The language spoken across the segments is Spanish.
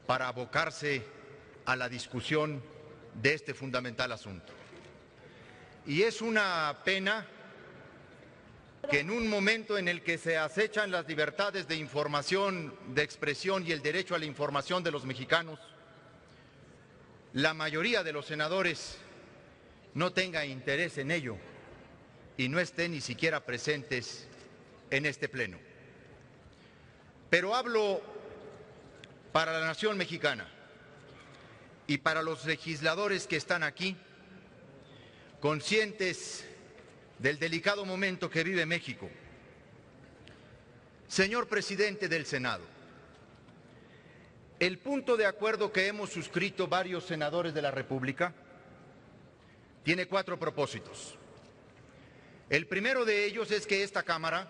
para abocarse a la discusión de este fundamental asunto. Y es una pena que en un momento en el que se acechan las libertades de información, de expresión y el derecho a la información de los mexicanos, la mayoría de los senadores no tenga interés en ello y no estén ni siquiera presentes en este pleno. Pero hablo para la nación mexicana y para los legisladores que están aquí, conscientes del delicado momento que vive México. Señor presidente del Senado, el punto de acuerdo que hemos suscrito varios senadores de la República tiene 4 propósitos. El primero de ellos es que esta Cámara,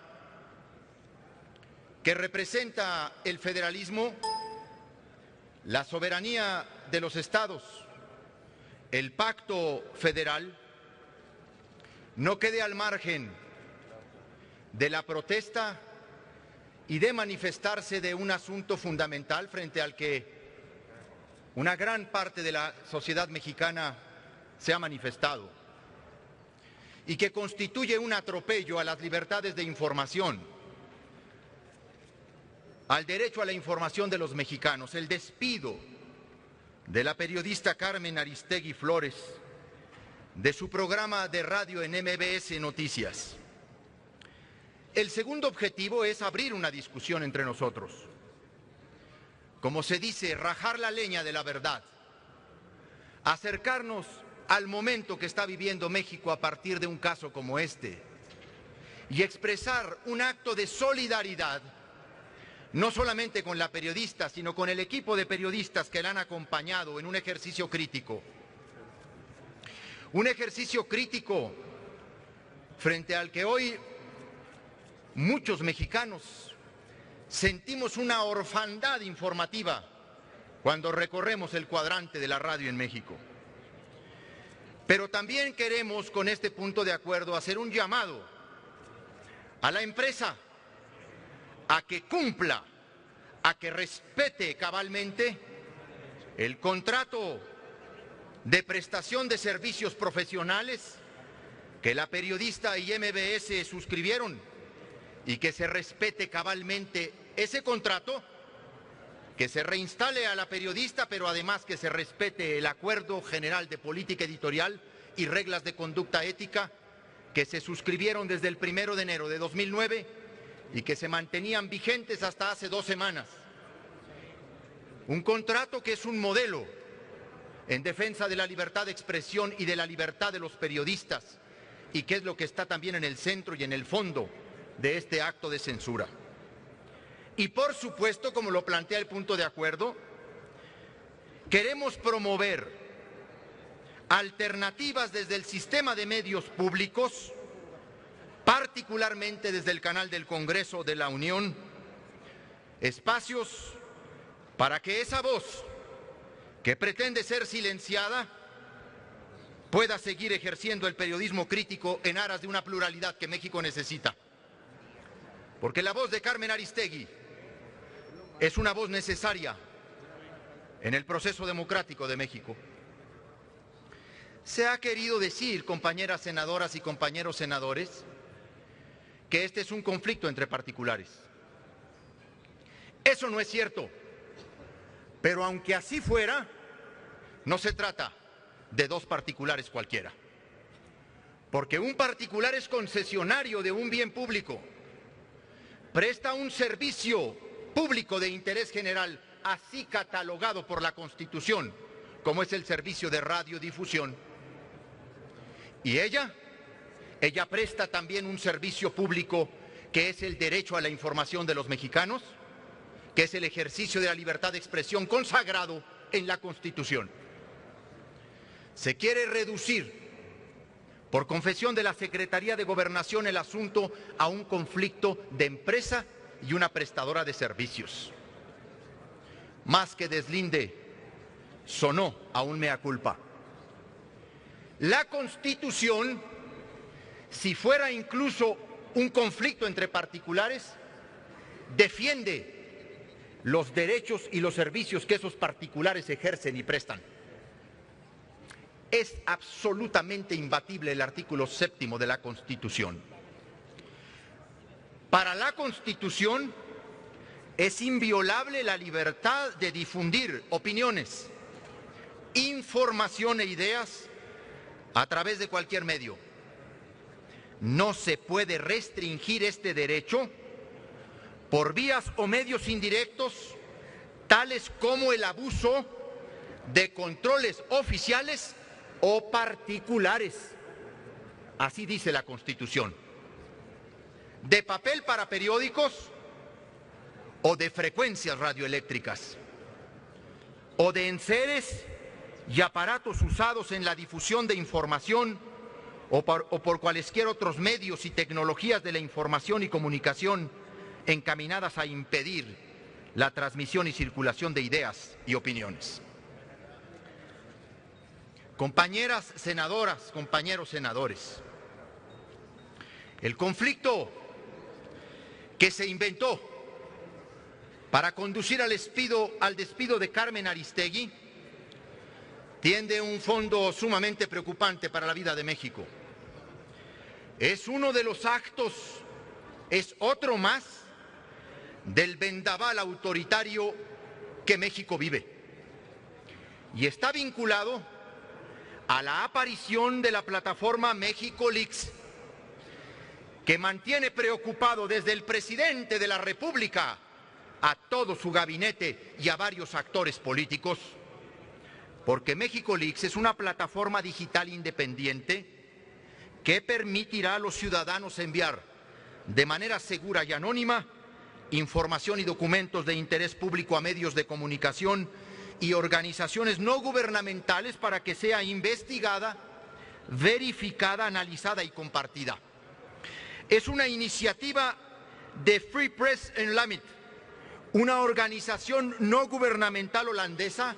que representa el federalismo, la soberanía de los estados, el pacto federal, no quede al margen de la protesta y de manifestarse de un asunto fundamental frente al que una gran parte de la sociedad mexicana se ha manifestado y que constituye un atropello a las libertades de información, al derecho a la información de los mexicanos, el despido de la periodista Carmen Aristegui Flores de su programa de radio en MBS Noticias. El segundo objetivo es abrir una discusión entre nosotros. Como se dice, rajar la leña de la verdad, acercarnos al momento que está viviendo México a partir de un caso como este y expresar un acto de solidaridad no solamente con la periodista, sino con el equipo de periodistas que la han acompañado en un ejercicio crítico. Un ejercicio crítico frente al que hoy muchos mexicanos sentimos una orfandad informativa cuando recorremos el cuadrante de la radio en México. Pero también queremos, con este punto de acuerdo, hacer un llamado a la empresa a que cumpla, a que respete cabalmente el contrato de prestación de servicios profesionales que la periodista y MBS suscribieron y que se respete cabalmente ese contrato, que se reinstale a la periodista, pero además que se respete el Acuerdo General de Política Editorial y reglas de conducta ética que se suscribieron desde el 1 de enero de 2009 y que se mantenían vigentes hasta hace 2 semanas. Un contrato que es un modelo en defensa de la libertad de expresión y de la libertad de los periodistas y que es lo que está también en el centro y en el fondo de este acto de censura. Y por supuesto, como lo plantea el punto de acuerdo, queremos promover alternativas desde el sistema de medios públicos, particularmente desde el canal del Congreso de la Unión, espacios para que esa voz que pretende ser silenciada pueda seguir ejerciendo el periodismo crítico en aras de una pluralidad que México necesita. Porque la voz de Carmen Aristegui es una voz necesaria en el proceso democrático de México. Se ha querido decir, compañeras senadoras y compañeros senadores, que este es un conflicto entre particulares. Eso no es cierto, pero aunque así fuera, no se trata de 2 particulares cualquiera, porque un particular es concesionario de un bien público, presta un servicio público de interés general, así catalogado por la Constitución, como es el servicio de radiodifusión, y ella presta también un servicio público que es el derecho a la información de los mexicanos, que es el ejercicio de la libertad de expresión consagrado en la Constitución. Se quiere reducir, por confesión de la Secretaría de Gobernación, el asunto a un conflicto de empresa y una prestadora de servicios. Más que deslinde, sonó a un mea culpa. La Constitución, si fuera incluso un conflicto entre particulares, defiende los derechos y los servicios que esos particulares ejercen y prestan. Es absolutamente imbatible el artículo 7º de la Constitución. Para la Constitución es inviolable la libertad de difundir opiniones, información e ideas a través de cualquier medio. No se puede restringir este derecho por vías o medios indirectos, tales como el abuso de controles oficiales o particulares. Así dice la Constitución. De papel para periódicos o de frecuencias radioeléctricas, o de enseres y aparatos usados en la difusión de información o por cualesquiera otros medios y tecnologías de la información y comunicación encaminadas a impedir la transmisión y circulación de ideas y opiniones. Compañeras senadoras, compañeros senadores, el conflicto que se inventó para conducir al despido de Carmen Aristegui tiene un fondo sumamente preocupante para la vida de México. Es uno de los actos, es otro más del vendaval autoritario que México vive. Y está vinculado a la aparición de la plataforma México Leaks, que mantiene preocupado desde el presidente de la República a todo su gabinete y a varios actores políticos, porque México Leaks es una plataforma digital independiente que permitirá a los ciudadanos enviar de manera segura y anónima información y documentos de interés público a medios de comunicación y organizaciones no gubernamentales para que sea investigada, verificada, analizada y compartida. Es una iniciativa de Free Press Unlimited, una organización no gubernamental holandesa,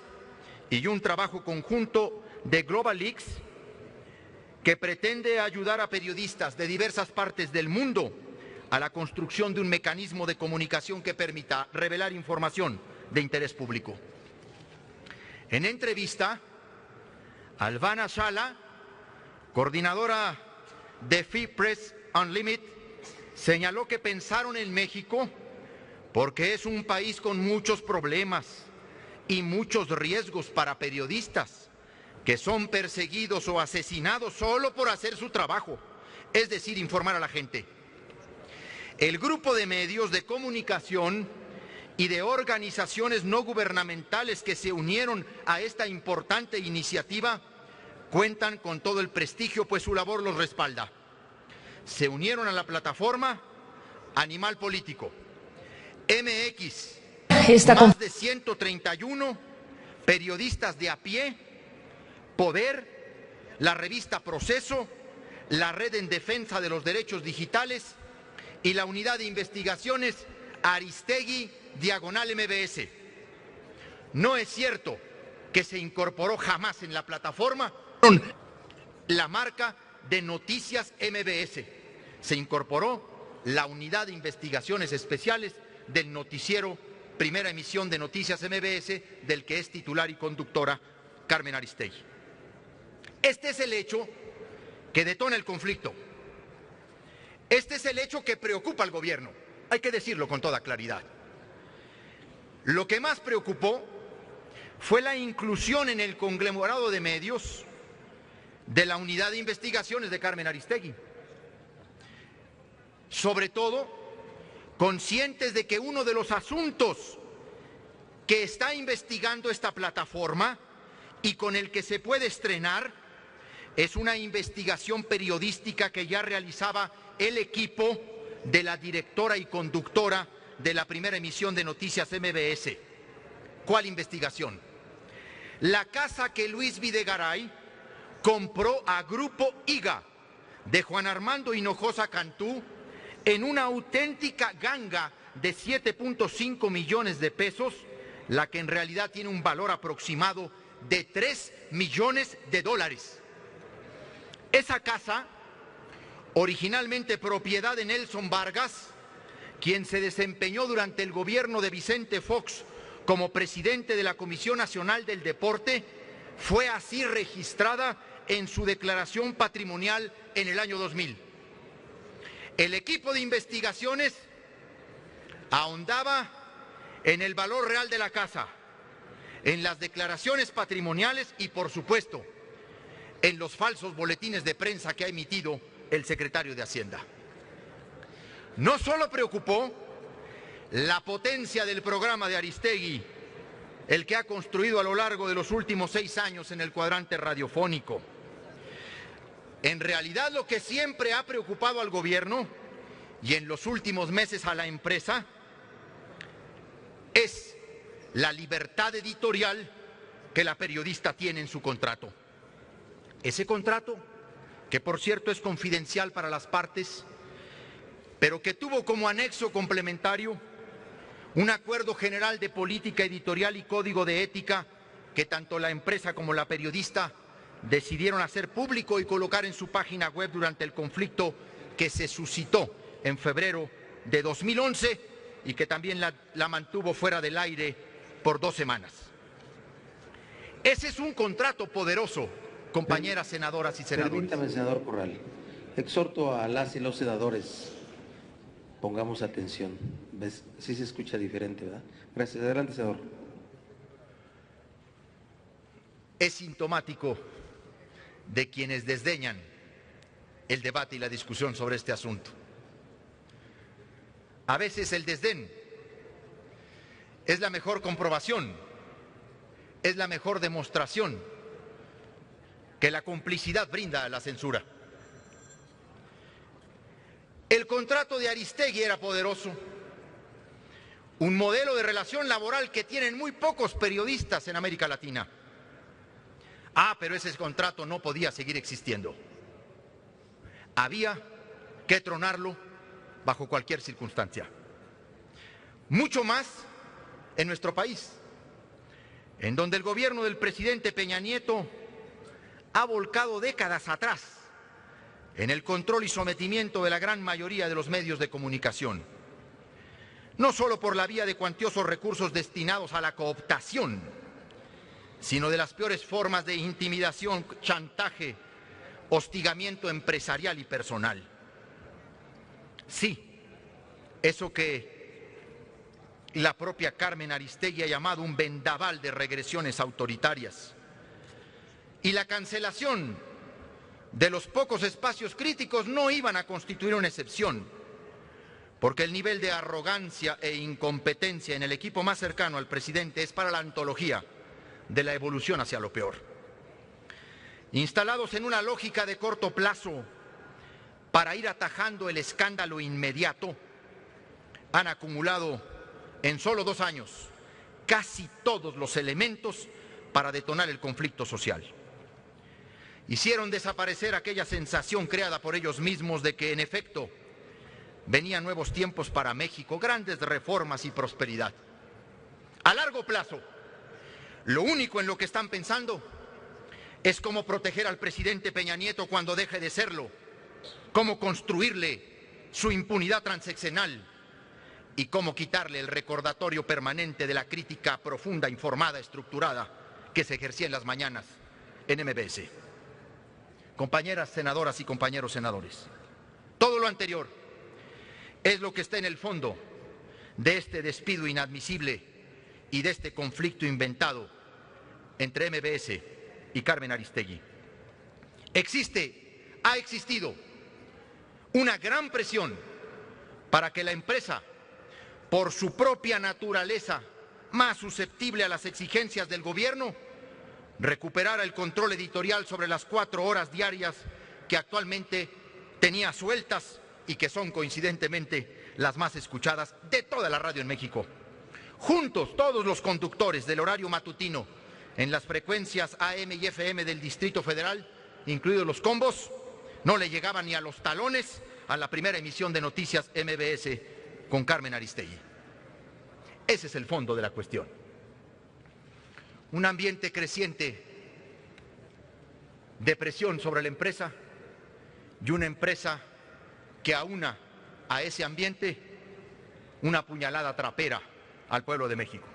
y un trabajo conjunto de Global Leaks que pretende ayudar a periodistas de diversas partes del mundo a la construcción de un mecanismo de comunicación que permita revelar información de interés público. En entrevista, Alvana Shala, coordinadora de Free Press Unlimited, señaló que pensaron en México porque es un país con muchos problemas y muchos riesgos para periodistas que son perseguidos o asesinados solo por hacer su trabajo, es decir, informar a la gente. El grupo de medios de comunicación y de organizaciones no gubernamentales que se unieron a esta importante iniciativa cuentan con todo el prestigio, pues su labor los respalda. Se unieron a la plataforma Animal Político, MX, más de 131 periodistas de a pie, Poder, la revista Proceso, la Red en Defensa de los Derechos Digitales y la Unidad de Investigaciones Aristegui/MBS. No es cierto que se incorporó jamás en la plataforma la marca de Noticias MBS. Se incorporó la Unidad de Investigaciones Especiales del noticiero Primera Emisión de Noticias MBS, del que es titular y conductora Carmen Aristegui. Este es el hecho que detona el conflicto. Este es el hecho que preocupa al gobierno. Hay que decirlo con toda claridad. Lo que más preocupó fue la inclusión en el conglomerado de medios de la Unidad de Investigaciones de Carmen Aristegui. Sobre todo, conscientes de que uno de los asuntos que está investigando esta plataforma y con el que se puede estrenar es una investigación periodística que ya realizaba el equipo de la directora y conductora de la Primera Emisión de Noticias MBS. ¿Cuál investigación? La casa que Luis Videgaray compró a Grupo IGA de Juan Armando Hinojosa Cantú en una auténtica ganga de 7.5 millones de pesos, la que en realidad tiene un valor aproximado de 3 millones de dólares. Esa casa, originalmente propiedad de Nelson Vargas quien se desempeñó durante el gobierno de Vicente Fox como presidente de la Comisión Nacional del Deporte, fue así registrada en su declaración patrimonial en el año 2000. El equipo de investigaciones ahondaba en el valor real de la casa, en las declaraciones patrimoniales y, por supuesto, en los falsos boletines de prensa que ha emitido el secretario de Hacienda. No solo preocupó la potencia del programa de Aristegui, el que ha construido a lo largo de los últimos 6 años en el cuadrante radiofónico. En realidad, lo que siempre ha preocupado al gobierno y en los últimos meses a la empresa es la libertad editorial que la periodista tiene en su contrato. Ese contrato, que por cierto es confidencial para las partes, pero que tuvo como anexo complementario un acuerdo general de política editorial y código de ética que tanto la empresa como la periodista decidieron hacer público y colocar en su página web durante el conflicto que se suscitó en febrero de 2011 y que también la mantuvo fuera del aire por 2 semanas. Ese es un contrato poderoso, compañeras senadoras y senadores. Permítame, senador Corral. Exhorto a las y los senadores, pongamos atención. ¿Ves? Sí se escucha diferente, ¿verdad? Gracias. Adelante, senador. Es sintomático de quienes desdeñan el debate y la discusión sobre este asunto. A veces el desdén es la mejor comprobación, es la mejor demostración que la complicidad brinda a la censura. El contrato de Aristegui era poderoso, un modelo de relación laboral que tienen muy pocos periodistas en América Latina. Pero ese contrato no podía seguir existiendo. Había que tronarlo bajo cualquier circunstancia. Mucho más en nuestro país, en donde el gobierno del presidente Peña Nieto ha volcado décadas atrás en el control y sometimiento de la gran mayoría de los medios de comunicación, no solo por la vía de cuantiosos recursos destinados a la cooptación, sino de las peores formas de intimidación, chantaje, hostigamiento empresarial y personal. Sí, eso que la propia Carmen Aristegui ha llamado un vendaval de regresiones autoritarias. Y la cancelación de los pocos espacios críticos no iban a constituir una excepción, porque el nivel de arrogancia e incompetencia en el equipo más cercano al presidente es para la antología de la evolución hacia lo peor. Instalados en una lógica de corto plazo para ir atajando el escándalo inmediato, han acumulado en solo 2 años casi todos los elementos para detonar el conflicto social. Hicieron desaparecer aquella sensación creada por ellos mismos de que, en efecto, venían nuevos tiempos para México, grandes reformas y prosperidad. A largo plazo, lo único en lo que están pensando es cómo proteger al presidente Peña Nieto cuando deje de serlo, cómo construirle su impunidad transeccional y cómo quitarle el recordatorio permanente de la crítica profunda, informada, estructurada que se ejercía en las mañanas en MBS. Compañeras senadoras y compañeros senadores, todo lo anterior es lo que está en el fondo de este despido inadmisible y de este conflicto inventado entre MBS y Carmen Aristegui. Ha existido una gran presión para que la empresa, por su propia naturaleza más susceptible a las exigencias del gobierno, recuperara el control editorial sobre las 4 horas diarias que actualmente tenía sueltas y que son coincidentemente las más escuchadas de toda la radio en México. Juntos, todos los conductores del horario matutino en las frecuencias AM y FM del Distrito Federal, incluidos los combos, no le llegaban ni a los talones a la primera emisión de noticias MBS con Carmen Aristegui. Ese es el fondo de la cuestión. Un ambiente creciente de presión sobre la empresa y una empresa que aúna a ese ambiente una puñalada trapera al pueblo de México.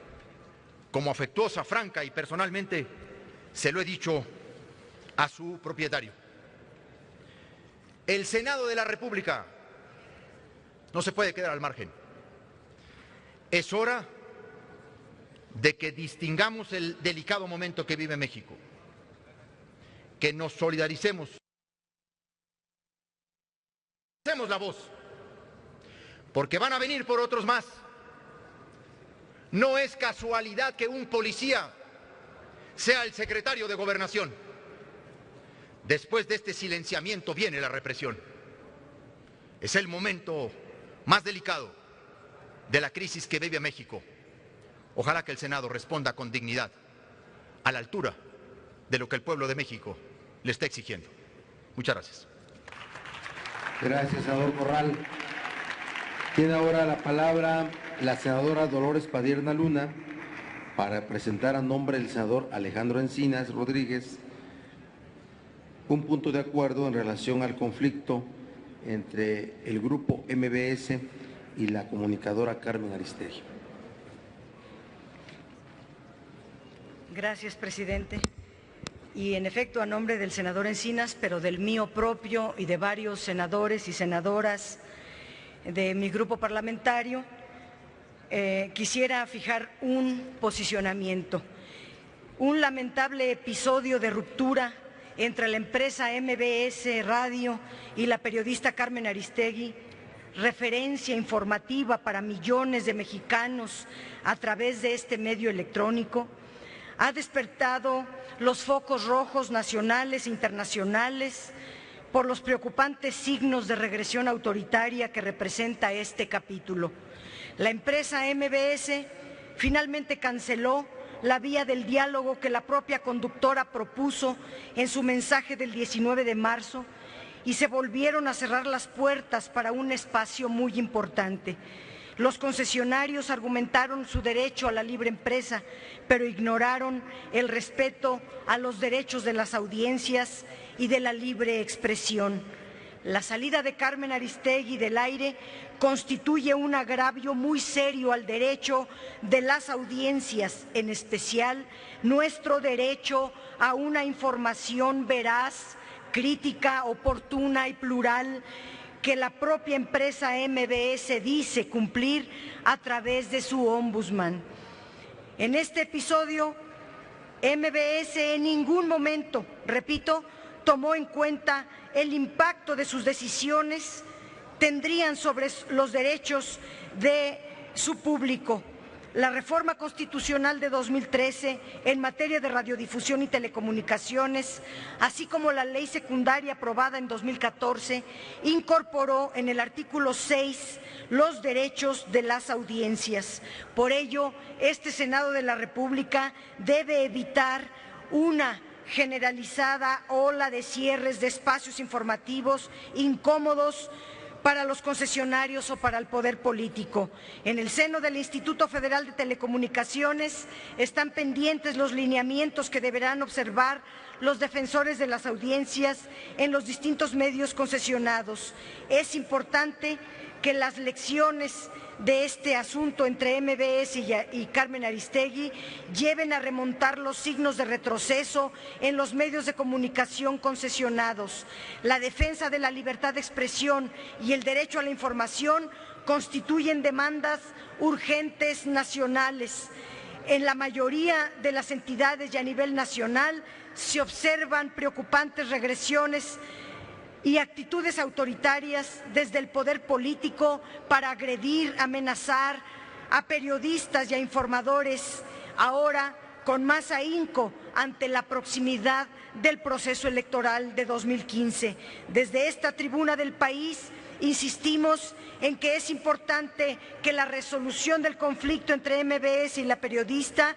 Como afectuosa, franca y personalmente se lo he dicho a su propietario. El Senado de la República no se puede quedar al margen. Es hora de que distingamos el delicado momento que vive México, que nos solidaricemos, hacemos la voz, porque van a venir por otros más. No es casualidad que un policía sea el secretario de Gobernación. Después de este silenciamiento viene la represión. Es el momento más delicado de la crisis que vive México. Ojalá que el Senado responda con dignidad, a la altura de lo que el pueblo de México le está exigiendo. Muchas gracias. Gracias, senador Corral. Tiene ahora la palabra la senadora Dolores Padierna Luna para presentar a nombre del senador Alejandro Encinas Rodríguez un punto de acuerdo en relación al conflicto entre el grupo MBS y la comunicadora Carmen Aristegui. Gracias, presidente. Y en efecto, a nombre del senador Encinas, pero del mío propio y de varios senadores y senadoras de mi grupo parlamentario, quisiera fijar un posicionamiento. Un lamentable episodio de ruptura entre la empresa MBS Radio y la periodista Carmen Aristegui, referencia informativa para millones de mexicanos a través de este medio electrónico, ha despertado los focos rojos nacionales e internacionales por los preocupantes signos de regresión autoritaria que representa este capítulo. La empresa MBS finalmente canceló la vía del diálogo que la propia conductora propuso en su mensaje del 19 de marzo y se volvieron a cerrar las puertas para un espacio muy importante. Los concesionarios argumentaron su derecho a la libre empresa, pero ignoraron el respeto a los derechos de las audiencias y de la libre expresión. La salida de Carmen Aristegui del aire constituye un agravio muy serio al derecho de las audiencias, en especial nuestro derecho a una información veraz, crítica, oportuna y plural, que la propia empresa MBS dice cumplir a través de su ombudsman. En este episodio, MBS en ningún momento, repito, tomó en cuenta el impacto de sus decisiones tendrían sobre los derechos de su público. La reforma constitucional de 2013 en materia de radiodifusión y telecomunicaciones, así como la ley secundaria aprobada en 2014, incorporó en el artículo 6 los derechos de las audiencias. Por ello, este Senado de la República debe evitar una generalizada ola de cierres de espacios informativos incómodos para los concesionarios o para el poder político. En el seno del Instituto Federal de Telecomunicaciones están pendientes los lineamientos que deberán observar los defensores de las audiencias en los distintos medios concesionados. Es importante que las lecciones de este asunto entre MBS y Carmen Aristegui lleven a remontar los signos de retroceso en los medios de comunicación concesionados. La defensa de la libertad de expresión y el derecho a la información constituyen demandas urgentes nacionales. En la mayoría de las entidades y a nivel nacional se observan preocupantes regresiones y actitudes autoritarias desde el poder político para agredir, amenazar a periodistas y a informadores, ahora con más ahínco ante la proximidad del proceso electoral de 2015. Desde esta tribuna del país insistimos en que es importante que la resolución del conflicto entre MBS y la periodista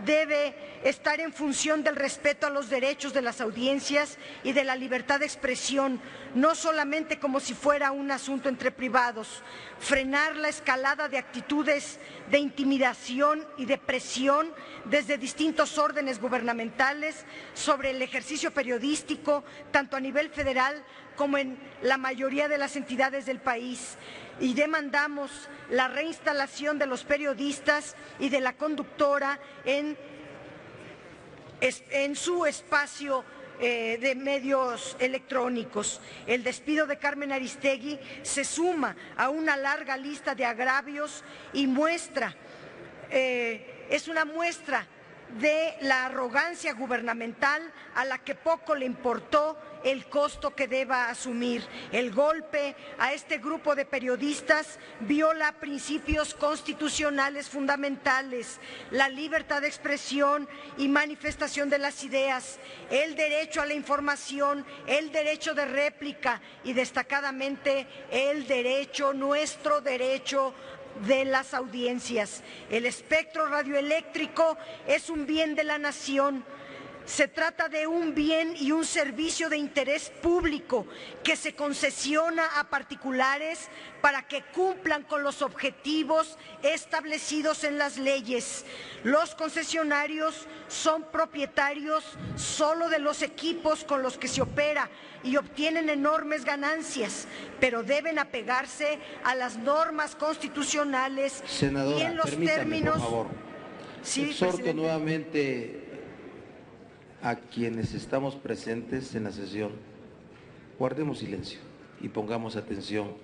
debe estar en función del respeto a los derechos de las audiencias y de la libertad de expresión, no solamente como si fuera un asunto entre privados. Frenar la escalada de actitudes de intimidación y de presión desde distintos órdenes gubernamentales sobre el ejercicio periodístico, tanto a nivel federal como en la mayoría de las entidades del país, y demandamos la reinstalación de los periodistas y de la conductora en su espacio de medios electrónicos. El despido de Carmen Aristegui se suma a una larga lista de agravios y es una muestra de la arrogancia gubernamental a la que poco le importó el costo que deba asumir. El golpe a este grupo de periodistas viola principios constitucionales fundamentales, la libertad de expresión y manifestación de las ideas, el derecho a la información, el derecho de réplica y destacadamente nuestro derecho de las audiencias. El espectro radioeléctrico es un bien de la nación. Se trata de un bien y un servicio de interés público que se concesiona a particulares para que cumplan con los objetivos establecidos en las leyes. Los concesionarios son propietarios solo de los equipos con los que se opera y obtienen enormes ganancias, pero deben apegarse a las normas constitucionales. Senadora, y en los términos. Por favor. Sí, exhorto presidente. nuevamente a quienes estamos presentes en la sesión, guardemos silencio y pongamos atención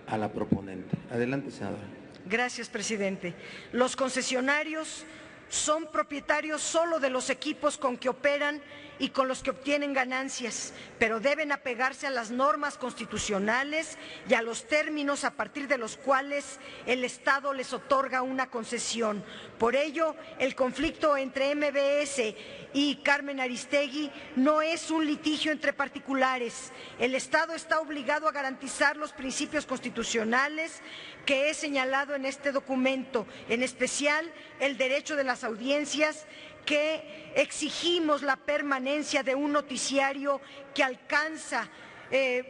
a la proponente. Adelante, senadora. Gracias, presidente. Los concesionarios son propietarios solo de los equipos con que operan y con los que obtienen ganancias, pero deben apegarse a las normas constitucionales y a los términos a partir de los cuales el Estado les otorga una concesión. Por ello, el conflicto entre MBS y Carmen Aristegui no es un litigio entre particulares. El Estado está obligado a garantizar los principios constitucionales que he señalado en este documento, en especial el derecho de las audiencias, que exigimos la permanencia de un noticiario que alcanza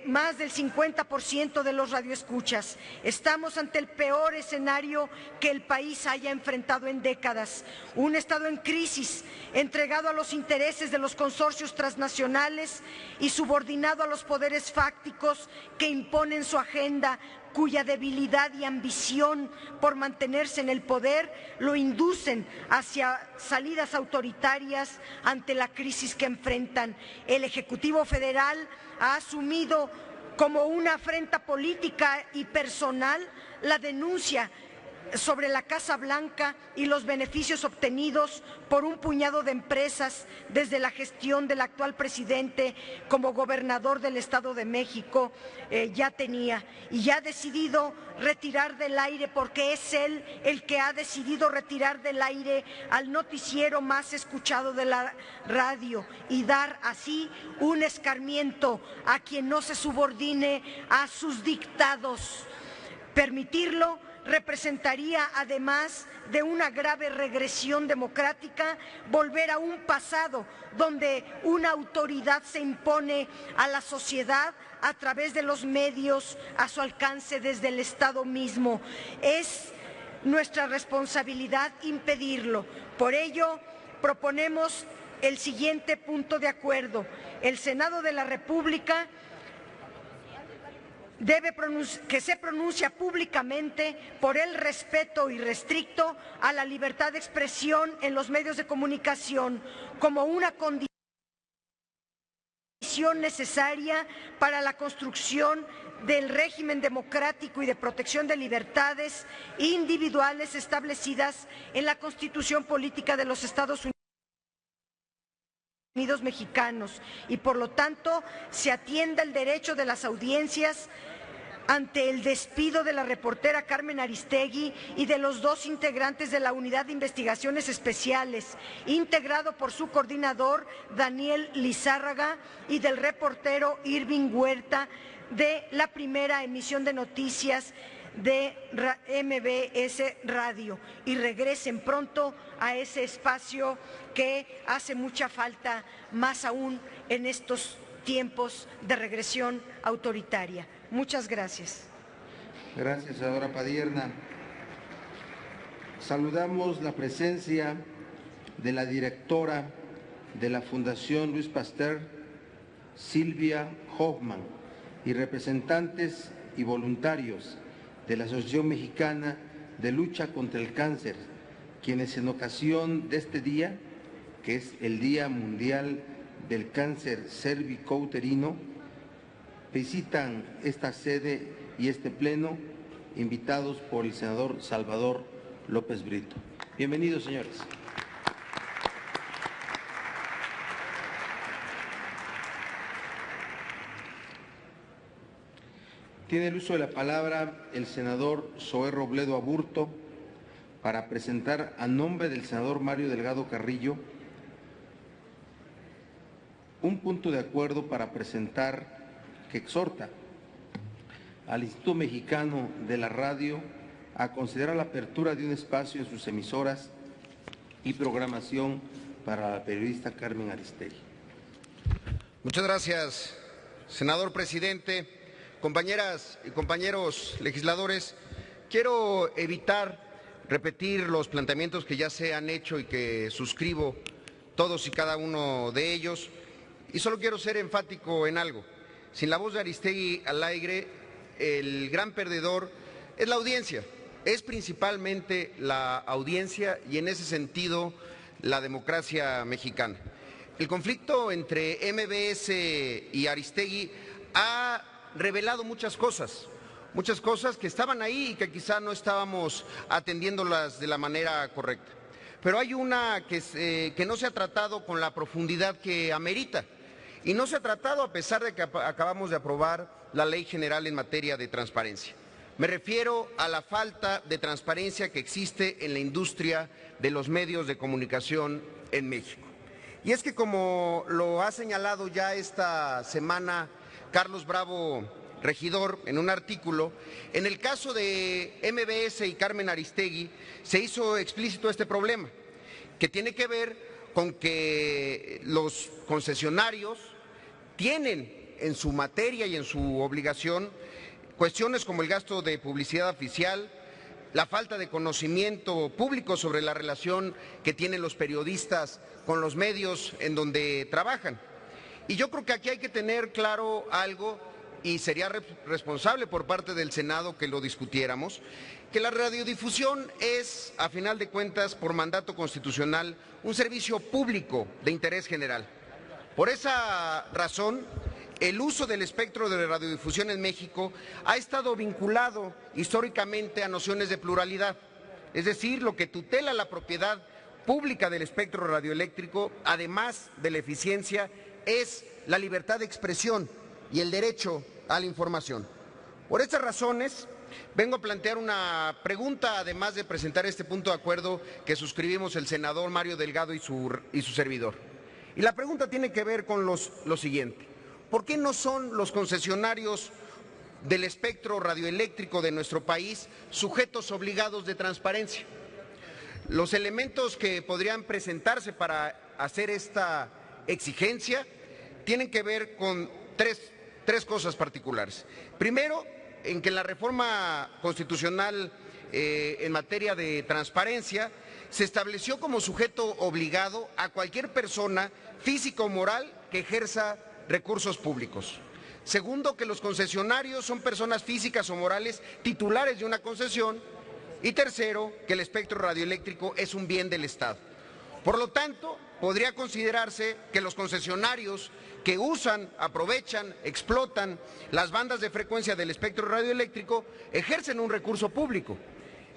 más del 50% de los radioescuchas. Estamos ante el peor escenario que el país haya enfrentado en décadas. Un Estado en crisis, entregado a los intereses de los consorcios transnacionales y subordinado a los poderes fácticos que imponen su agenda, cuya debilidad y ambición por mantenerse en el poder lo inducen hacia salidas autoritarias ante la crisis que enfrentan. El Ejecutivo Federal ha asumido como una afrenta política y personal la denuncia sobre la Casa Blanca y los beneficios obtenidos por un puñado de empresas desde la gestión del actual presidente como gobernador del Estado de México. Ya tenía y ya ha decidido retirar del aire, porque es él el que ha decidido retirar del aire al noticiero más escuchado de la radio y dar así un escarmiento a quien no se subordine a sus dictados. Permitirlo representaría, además de una grave regresión democrática, volver a un pasado donde una autoridad se impone a la sociedad a través de los medios a su alcance desde el Estado mismo. Es nuestra responsabilidad impedirlo. Por ello, proponemos el siguiente punto de acuerdo. El Senado de la República que se pronuncia públicamente por el respeto irrestricto a la libertad de expresión en los medios de comunicación como una condición necesaria para la construcción del régimen democrático y de protección de libertades individuales establecidas en la Constitución Política de los Estados Unidos mexicanos, y por lo tanto se atienda el derecho de las audiencias ante el despido de la reportera Carmen Aristegui y de los dos integrantes de la Unidad de Investigaciones Especiales, integrado por su coordinador Daniel Lizárraga, y del reportero Irving Huerta, de la primera emisión de noticias de MBS Radio, y regresen pronto a ese espacio que hace mucha falta, más aún en estos tiempos de regresión autoritaria. Muchas gracias. Gracias, senadora Padierna. Saludamos la presencia de la directora de la Fundación Luis Pasteur, Silvia Hoffman, y representantes y voluntarios de la Asociación Mexicana de Lucha contra el Cáncer, quienes en ocasión de este día, que es el Día Mundial del Cáncer Cérvico-Uterino, visitan esta sede y este pleno, invitados por el senador Salvador López Brito. Bienvenidos, señores. Tiene el uso de la palabra el senador Zoé Robledo Aburto para presentar a nombre del senador Mario Delgado Carrillo un punto de acuerdo para presentar que exhorta al Instituto Mexicano de la Radio a considerar la apertura de un espacio en sus emisoras y programación para la periodista Carmen Aristegui. Muchas gracias, senador presidente. Compañeras y compañeros legisladores, quiero evitar repetir los planteamientos que ya se han hecho y que suscribo todos y cada uno de ellos, y solo quiero ser enfático en algo. Sin la voz de Aristegui al aire, el gran perdedor es la audiencia, es principalmente la audiencia y en ese sentido la democracia mexicana. El conflicto entre MBS y Aristegui ha revelado muchas cosas que estaban ahí y que quizá no estábamos atendiéndolas de la manera correcta. Pero hay una que no se ha tratado con la profundidad que amerita. Y no se ha tratado a pesar de que acabamos de aprobar la Ley General en materia de transparencia. Me refiero a la falta de transparencia que existe en la industria de los medios de comunicación en México. Y es que, como lo ha señalado ya esta semana Carlos Bravo Regidor en un artículo, en el caso de MBS y Carmen Aristegui se hizo explícito este problema, que tiene que ver con que los concesionarios tienen en su materia y en su obligación cuestiones como el gasto de publicidad oficial, la falta de conocimiento público sobre la relación que tienen los periodistas con los medios en donde trabajan. Y yo creo que aquí hay que tener claro algo, y sería responsable por parte del Senado que lo discutiéramos, que la radiodifusión es, a final de cuentas, por mandato constitucional, un servicio público de interés general. Por esa razón, el uso del espectro de radiodifusión en México ha estado vinculado históricamente a nociones de pluralidad, es decir, lo que tutela la propiedad pública del espectro radioeléctrico, además de la eficiencia, es la libertad de expresión y el derecho a la información. Por estas razones, vengo a plantear una pregunta, además de presentar este punto de acuerdo que suscribimos el senador Mario Delgado y su servidor. Y la pregunta tiene que ver con lo siguiente: ¿por qué no son los concesionarios del espectro radioeléctrico de nuestro país sujetos obligados de transparencia? Los elementos que podrían presentarse para hacer esta exigencia tienen que ver con tres cosas particulares. Primero, en que la reforma constitucional en materia de transparencia se estableció como sujeto obligado a cualquier persona física o moral que ejerza recursos públicos. Segundo, que los concesionarios son personas físicas o morales titulares de una concesión. Y tercero, que el espectro radioeléctrico es un bien del Estado. Por lo tanto, podría considerarse que los concesionarios que usan, aprovechan, explotan las bandas de frecuencia del espectro radioeléctrico ejercen un recurso público.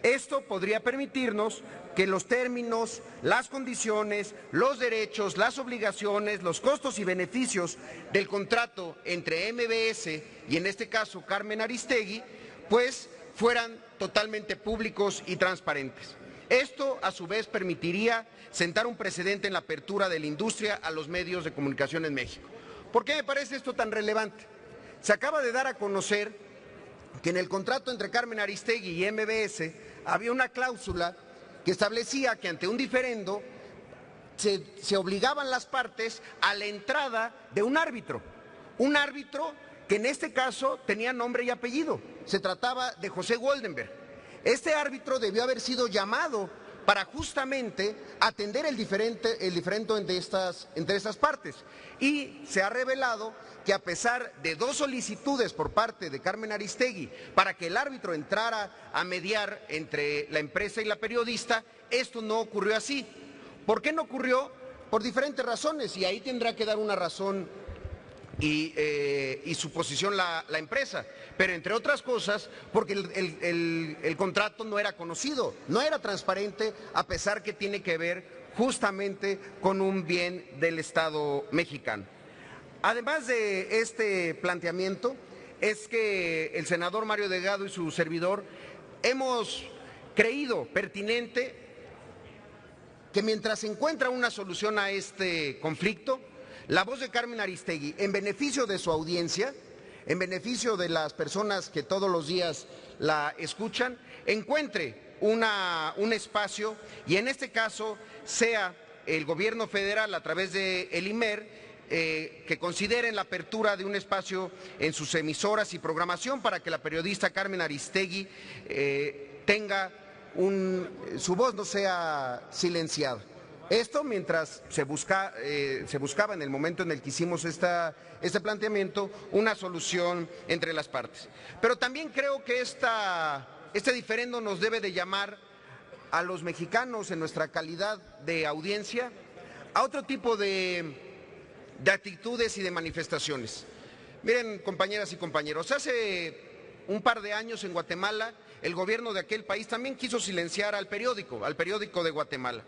Esto podría permitirnos que los términos, las condiciones, los derechos, las obligaciones, los costos y beneficios del contrato entre MBS y, en este caso, Carmen Aristegui, pues fueran totalmente públicos y transparentes. Esto, a su vez, permitiría sentar un precedente en la apertura de la industria a los medios de comunicación en México. ¿Por qué me parece esto tan relevante? Se acaba de dar a conocer que en el contrato entre Carmen Aristegui y MBS había una cláusula que establecía que ante un diferendo se obligaban las partes a la entrada de un árbitro que en este caso tenía nombre y apellido. Se trataba de José Goldenberg. Este árbitro debió haber sido llamado para justamente atender el diferente entre estas partes. Y se ha revelado que a pesar de 2 solicitudes por parte de Carmen Aristegui para que el árbitro entrara a mediar entre la empresa y la periodista, esto no ocurrió así. ¿Por qué no ocurrió? Por diferentes razones, y ahí tendrá que dar una razón y su posición la empresa, pero entre otras cosas porque el contrato no era conocido, no era transparente, a pesar que tiene que ver justamente con un bien del Estado mexicano. Además de este planteamiento, es que el senador Mario Delgado y su servidor hemos creído pertinente que mientras se encuentra una solución a este conflicto, la voz de Carmen Aristegui, en beneficio de su audiencia, en beneficio de las personas que todos los días la escuchan, encuentre un espacio, y en este caso sea el gobierno federal a través de el IMER, que consideren la apertura de un espacio en sus emisoras y programación para que la periodista Carmen Aristegui tenga su voz no sea silenciada. Esto mientras se buscaba en el momento en el que hicimos este planteamiento una solución entre las partes. Pero también creo que este diferendo nos debe de llamar a los mexicanos en nuestra calidad de audiencia a otro tipo de actitudes y de manifestaciones. Miren, compañeras y compañeros, hace un par de años en Guatemala el gobierno de aquel país también quiso silenciar al periódico de Guatemala.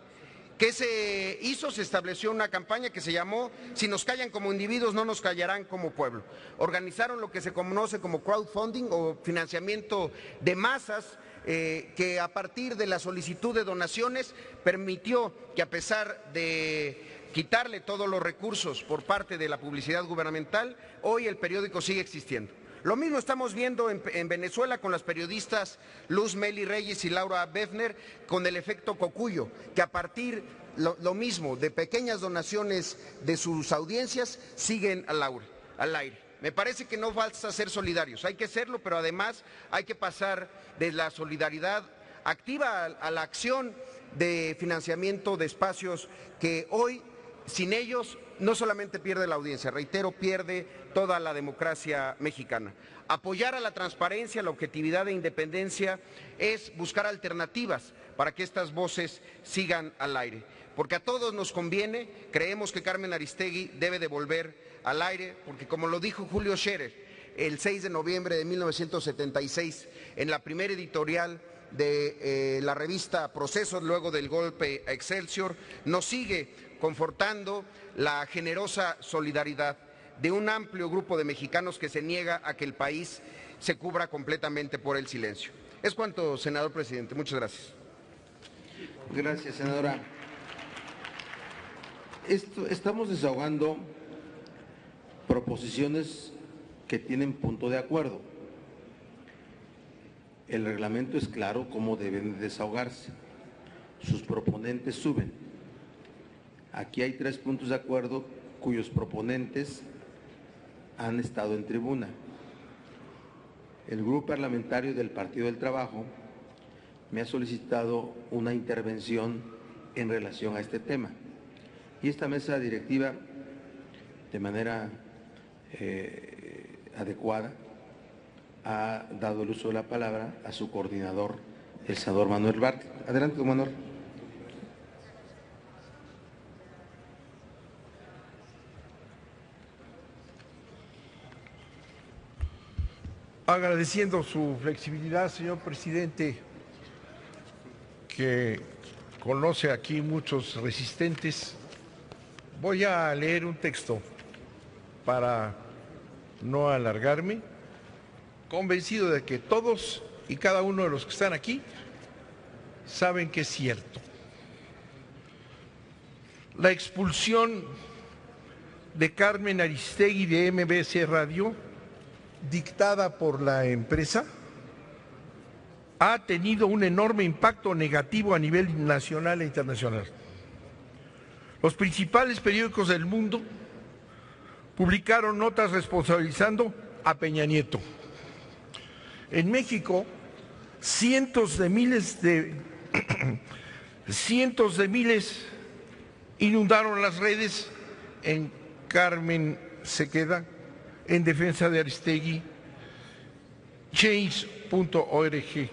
¿Qué se hizo? Se estableció una campaña que se llamó "Si nos callan como individuos, no nos callarán como pueblo". Organizaron lo que se conoce como crowdfunding o financiamiento de masas, que a partir de la solicitud de donaciones permitió que, a pesar de quitarle todos los recursos por parte de la publicidad gubernamental, hoy el periódico sigue existiendo. Lo mismo estamos viendo en Venezuela con las periodistas Luz Meli Reyes y Laura Befner con el efecto Cocuyo, que a partir lo mismo de pequeñas donaciones de sus audiencias siguen al aire. Me parece que no basta ser solidarios, hay que serlo, pero además hay que pasar de la solidaridad activa a la acción de financiamiento de espacios que hoy, sin ellos, no solamente pierde la audiencia, reitero, pierde toda la democracia mexicana. Apoyar a la transparencia, la objetividad e independencia es buscar alternativas para que estas voces sigan al aire. Porque a todos nos conviene, creemos que Carmen Aristegui debe de volver al aire, porque como lo dijo Julio Scherer el 6 de noviembre de 1976 en la primera editorial de la revista Procesos, luego del golpe a Excelsior, nos sigue confortando la generosa solidaridad de un amplio grupo de mexicanos que se niega a que el país se cubra completamente por el silencio. Es cuanto, senador presidente. Muchas gracias. Gracias, senadora. Estamos desahogando proposiciones que tienen punto de acuerdo. El reglamento es claro cómo deben desahogarse. Sus proponentes suben. Aquí hay 3 puntos de acuerdo cuyos proponentes han estado en tribuna. El grupo parlamentario del Partido del Trabajo me ha solicitado una intervención en relación a este tema. Y esta mesa directiva, de manera adecuada, ha dado el uso de la palabra a su coordinador, el senador Manuel Bartlett. Adelante, don Manuel. Agradeciendo su flexibilidad, señor presidente, que conoce aquí muchos resistentes, voy a leer un texto para no alargarme, convencido de que todos y cada uno de los que están aquí saben que es cierto. La expulsión de Carmen Aristegui de MBS Radio, dictada por la empresa, ha tenido un enorme impacto negativo a nivel nacional e internacional. Los principales periódicos del mundo publicaron notas responsabilizando a Peña Nieto. En México, cientos de miles de Cientos de miles inundaron las redes. En Carmen se queda, en defensa de Aristegui, change.org.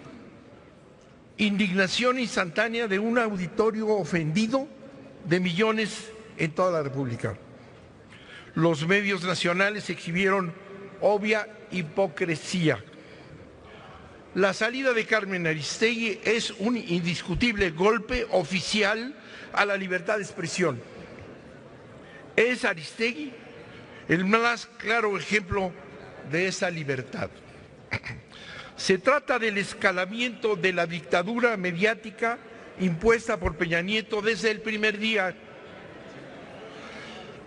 Indignación instantánea de un auditorio ofendido de millones en toda la República. Los medios nacionales exhibieron obvia hipocresía. La salida de Carmen Aristegui es un indiscutible golpe oficial a la libertad de expresión. Es Aristegui el más claro ejemplo de esa libertad. Se trata del escalamiento de la dictadura mediática impuesta por Peña Nieto desde el primer día.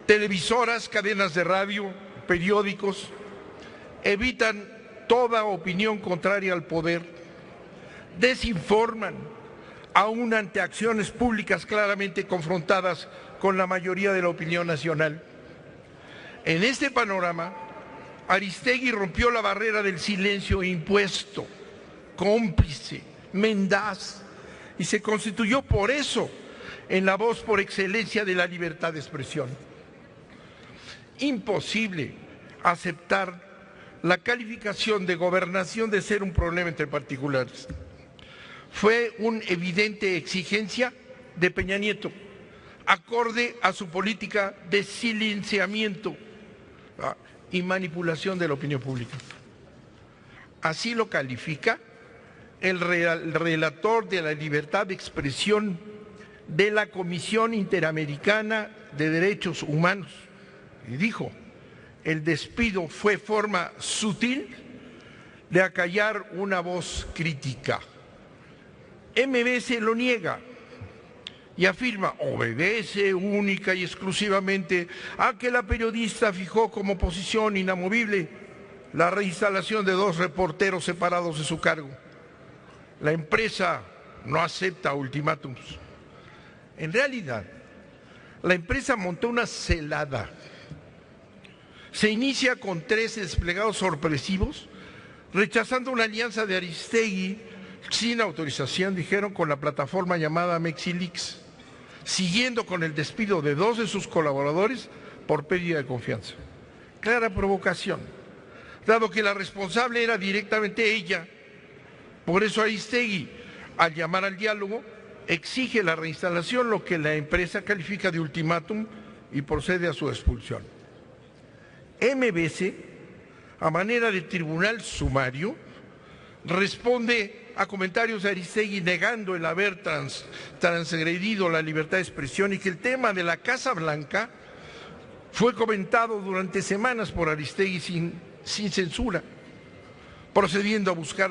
Televisoras, cadenas de radio, periódicos evitan toda opinión contraria al poder, desinforman, aún ante acciones públicas claramente confrontadas con la mayoría de la opinión nacional. En este panorama, Aristegui rompió la barrera del silencio impuesto, cómplice, mendaz, y se constituyó por eso en la voz por excelencia de la libertad de expresión. Imposible aceptar la calificación de gobernación de ser un problema entre particulares. Fue una evidente exigencia de Peña Nieto, acorde a su política de silenciamiento y manipulación de la opinión pública. Así lo califica el relator de la libertad de expresión de la Comisión Interamericana de Derechos Humanos. Y dijo, el despido fue forma sutil de acallar una voz crítica. MBS lo niega y afirma, obedece única y exclusivamente a que la periodista fijó como posición inamovible la reinstalación de 2 reporteros separados de su cargo. La empresa no acepta ultimátums. En realidad, la empresa montó una celada. Se inicia con 13 desplegados sorpresivos, rechazando una alianza de Aristegui sin autorización, dijeron, con la plataforma llamada Mexilix, siguiendo con el despido de 2 de sus colaboradores por pérdida de confianza. Clara provocación, dado que la responsable era directamente ella. Por eso Aristegui, al llamar al diálogo, exige la reinstalación, lo que la empresa califica de ultimátum y procede a su expulsión. MBS, a manera de tribunal sumario, responde a comentarios de Aristegui negando el haber transgredido la libertad de expresión y que el tema de la Casa Blanca fue comentado durante semanas por Aristegui sin censura, procediendo a buscar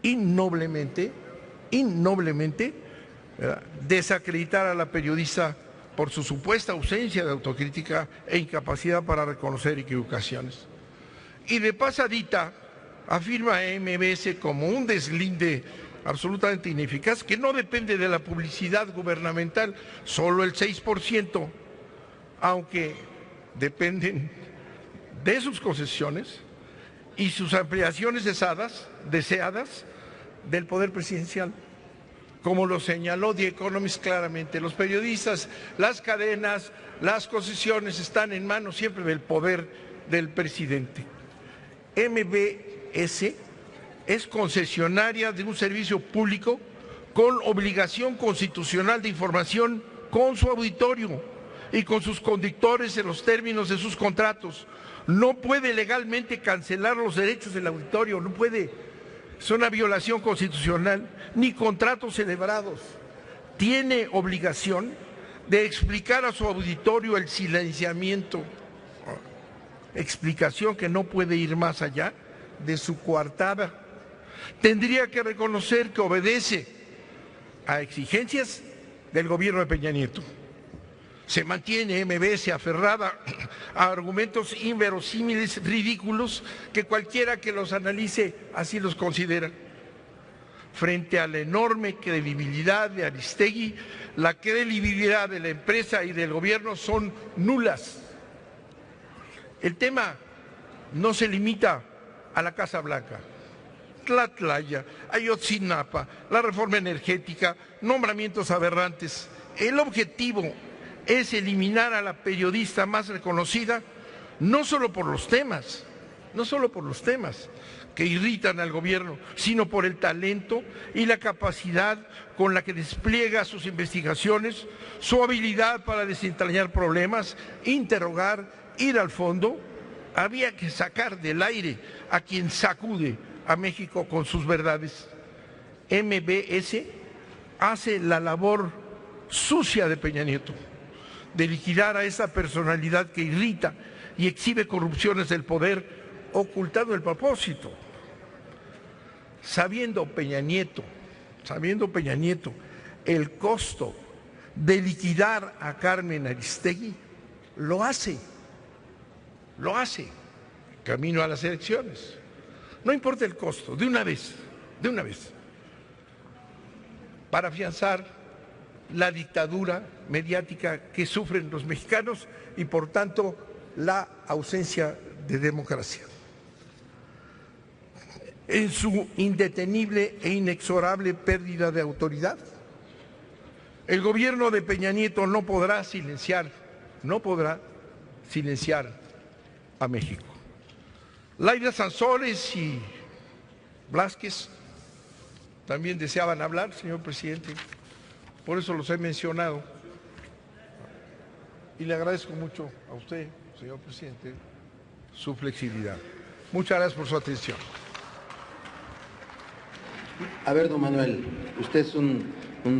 innoblemente desacreditar a la periodista por su supuesta ausencia de autocrítica e incapacidad para reconocer equivocaciones. Y de pasadita afirma a MBS como un deslinde absolutamente ineficaz que no depende de la publicidad gubernamental, solo el 6%, aunque dependen de sus concesiones y sus ampliaciones deseadas del poder presidencial. Como lo señaló The Economist claramente, los periodistas, las cadenas, las concesiones están en manos siempre del poder del presidente. MBS es concesionaria de un servicio público con obligación constitucional de información con su auditorio y con sus conductores en los términos de sus contratos. No puede legalmente cancelar los derechos del auditorio, no puede. Es una violación constitucional, ni contratos celebrados. Tiene obligación de explicar a su auditorio el silenciamiento, explicación que no puede ir más allá de su coartada. Tendría que reconocer que obedece a exigencias del gobierno de Peña Nieto. Se mantiene MBS aferrada a argumentos inverosímiles, ridículos, que cualquiera que los analice así los considera. Frente a la enorme credibilidad de Aristegui, la credibilidad de la empresa y del gobierno son nulas. El tema no se limita a la Casa Blanca. Tlatlaya, Ayotzinapa, la reforma energética, nombramientos aberrantes. El objetivo es eliminar a la periodista más reconocida, no solo por los temas que irritan al gobierno, sino por el talento y la capacidad con la que despliega sus investigaciones, su habilidad para desentrañar problemas, interrogar, ir al fondo. Había que sacar del aire a quien sacude a México con sus verdades. MBS hace la labor sucia de Peña Nieto, de liquidar a esa personalidad que irrita y exhibe corrupciones del poder, ocultando el propósito. Sabiendo Peña Nieto el costo de liquidar a Carmen Aristegui, lo hace, camino a las elecciones. No importa el costo, de una vez, para afianzar la dictadura mediática que sufren los mexicanos y, por tanto, la ausencia de democracia. En su indetenible e inexorable pérdida de autoridad, el gobierno de Peña Nieto no podrá silenciar a México. Laida Sansores y Blázquez también deseaban hablar, señor presidente, por eso los he mencionado. Y le agradezco mucho a usted, señor presidente, su flexibilidad. Muchas gracias por su atención. A ver, don Manuel, usted es un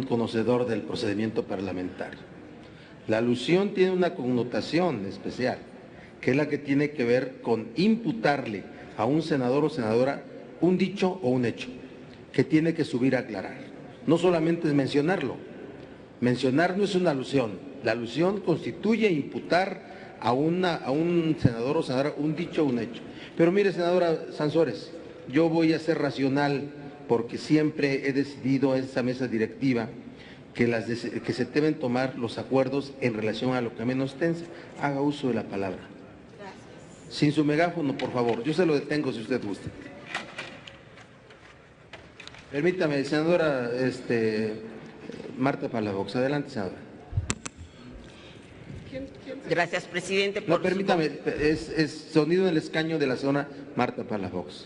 conocedor del procedimiento parlamentario. La alusión tiene una connotación especial, que es la que tiene que ver con imputarle a un senador o senadora un dicho o un hecho, que tiene que subir a aclarar. No solamente es mencionarlo. Mencionar no es una alusión. La alusión constituye imputar a un senador o senadora un dicho o un hecho. Pero mire, senadora Sansores, yo voy a ser racional porque siempre he decidido en esa mesa directiva que se deben tomar los acuerdos en relación a lo que menos tensa. Haga uso de la palabra. Gracias. Sin su megáfono, por favor. Yo se lo detengo si usted gusta. Permítame, senadora Marta Palafox. Adelante, senadora. Gracias, presidente. No, permítame, es sonido en el escaño de la zona Marta Palafox.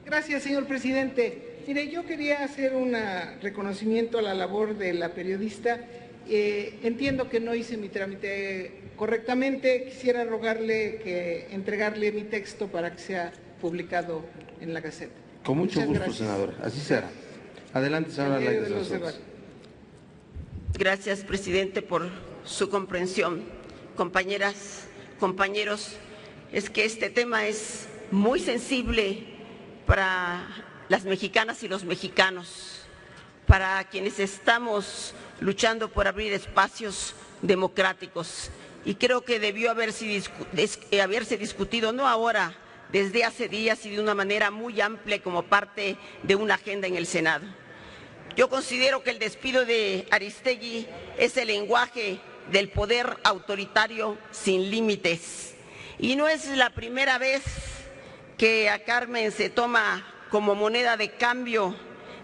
Gracias, señor presidente. Mire, yo quería hacer un reconocimiento a la labor de la periodista. Entiendo que no hice mi trámite correctamente. Quisiera rogarle que entregarle mi texto para que sea publicado en la Gaceta. Con mucho gusto, gracias, senadora. Así será. Adelante, senadora Laida Sansores. Gracias, presidente, por su comprensión. Compañeras, compañeros, es que este tema es muy sensible para las mexicanas y los mexicanos, para quienes estamos luchando por abrir espacios democráticos. Y creo que debió haberse discutido, no ahora, desde hace días y de una manera muy amplia como parte de una agenda en el Senado. Yo considero que el despido de Aristegui es el lenguaje del poder autoritario sin límites. Y no es la primera vez que a Carmen se toma como moneda de cambio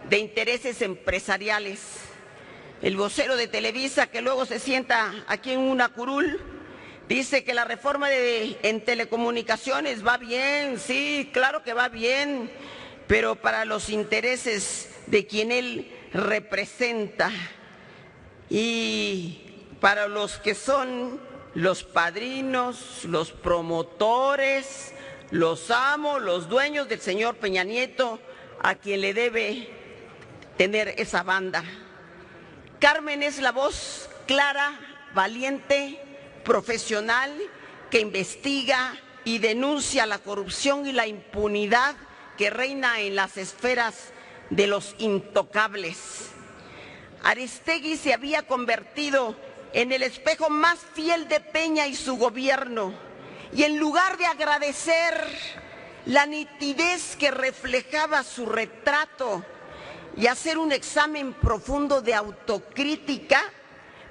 de intereses empresariales. El vocero de Televisa, que luego se sienta aquí en una curul, dice que la reforma en telecomunicaciones va bien. Sí, claro que va bien, pero para los intereses de quien él representa y para los que son los padrinos, los promotores, los amos, los dueños del señor Peña Nieto, a quien le debe tener esa banda. Carmen es la voz clara, valiente, profesional, que investiga y denuncia la corrupción y la impunidad que reina en las esferas de los intocables. Aristegui se había convertido en el espejo más fiel de Peña y su gobierno, y en lugar de agradecer la nitidez que reflejaba su retrato y hacer un examen profundo de autocrítica,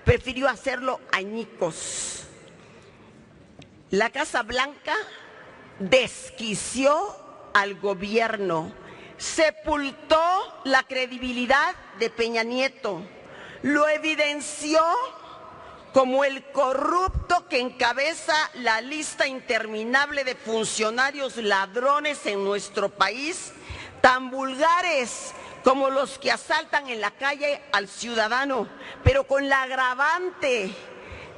prefirió hacerlo añicos. La Casa Blanca desquició al gobierno, sepultó la credibilidad de Peña Nieto, lo evidenció como el corrupto que encabeza la lista interminable de funcionarios ladrones en nuestro país, tan vulgares como los que asaltan en la calle al ciudadano, pero con la agravante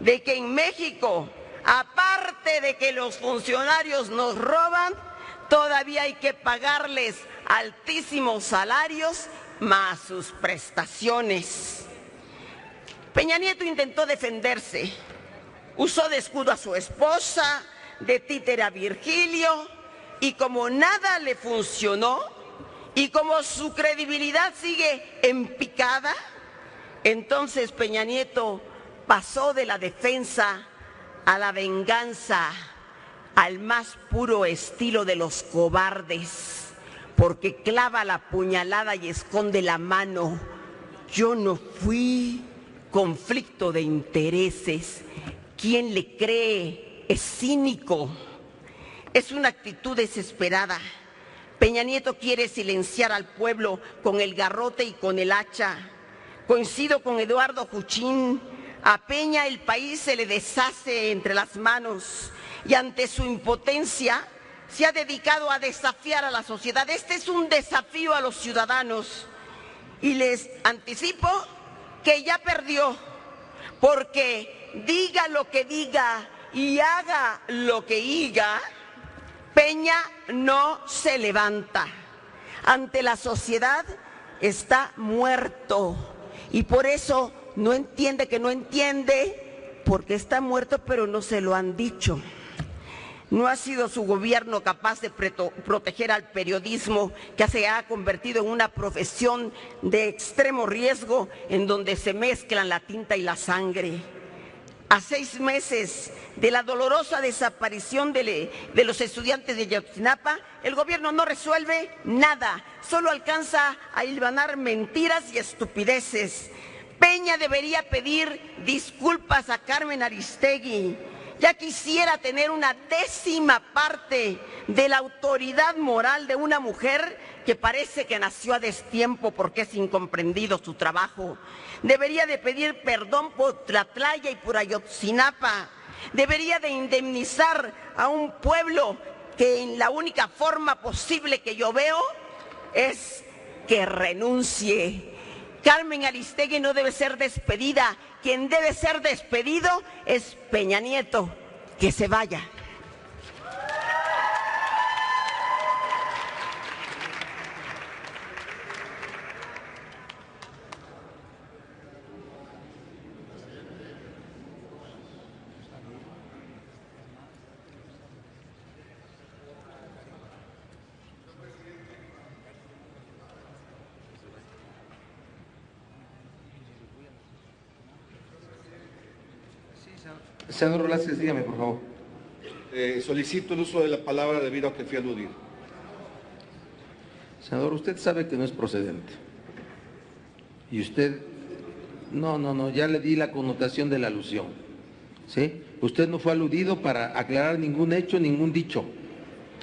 de que en México, aparte de que los funcionarios nos roban, todavía hay que pagarles altísimos salarios más sus prestaciones. Peña Nieto intentó defenderse, usó de escudo a su esposa, de títere a Virgilio, y como nada le funcionó, y como su credibilidad sigue en picada, entonces Peña Nieto pasó de la defensa a la venganza, al más puro estilo de los cobardes, porque clava la puñalada y esconde la mano. Yo no fui. Conflicto de intereses. ¿Quién le cree? Es cínico. Es una actitud desesperada. Peña Nieto quiere silenciar al pueblo con el garrote y con el hacha. Coincido con Eduardo Juchín. A Peña el país se le deshace entre las manos y ante su impotencia se ha dedicado a desafiar a la sociedad. Este es un desafío a los ciudadanos y les anticipo que ya perdió, porque diga lo que diga y haga lo que diga, Peña no se levanta. Ante la sociedad está muerto y por eso no entiende que no entiende, porque está muerto pero no se lo han dicho. No ha sido su gobierno capaz de proteger al periodismo, que se ha convertido en una profesión de extremo riesgo en donde se mezclan la tinta y la sangre. A 6 meses de la dolorosa desaparición de los estudiantes de Ayotzinapa, el gobierno no resuelve nada, solo alcanza a hilvanar mentiras y estupideces. Peña debería pedir disculpas a Carmen Aristegui. Ya quisiera tener una 10ª parte de la autoridad moral de una mujer que parece que nació a destiempo porque es incomprendido su trabajo. Debería de pedir perdón por Tlatlaya y por Ayotzinapa. Debería de indemnizar a un pueblo que en la única forma posible que yo veo es que renuncie. Carmen Aristegui no debe ser despedida. Quien debe ser despedido es Peña Nieto. Que se vaya. Senador Velázquez, dígame, por favor. Solicito el uso de la palabra debido a que fui aludido. Senador, usted sabe que no es procedente. Y usted, no, ya le di la connotación de la alusión. ¿Sí? Usted no fue aludido para aclarar ningún hecho, ningún dicho.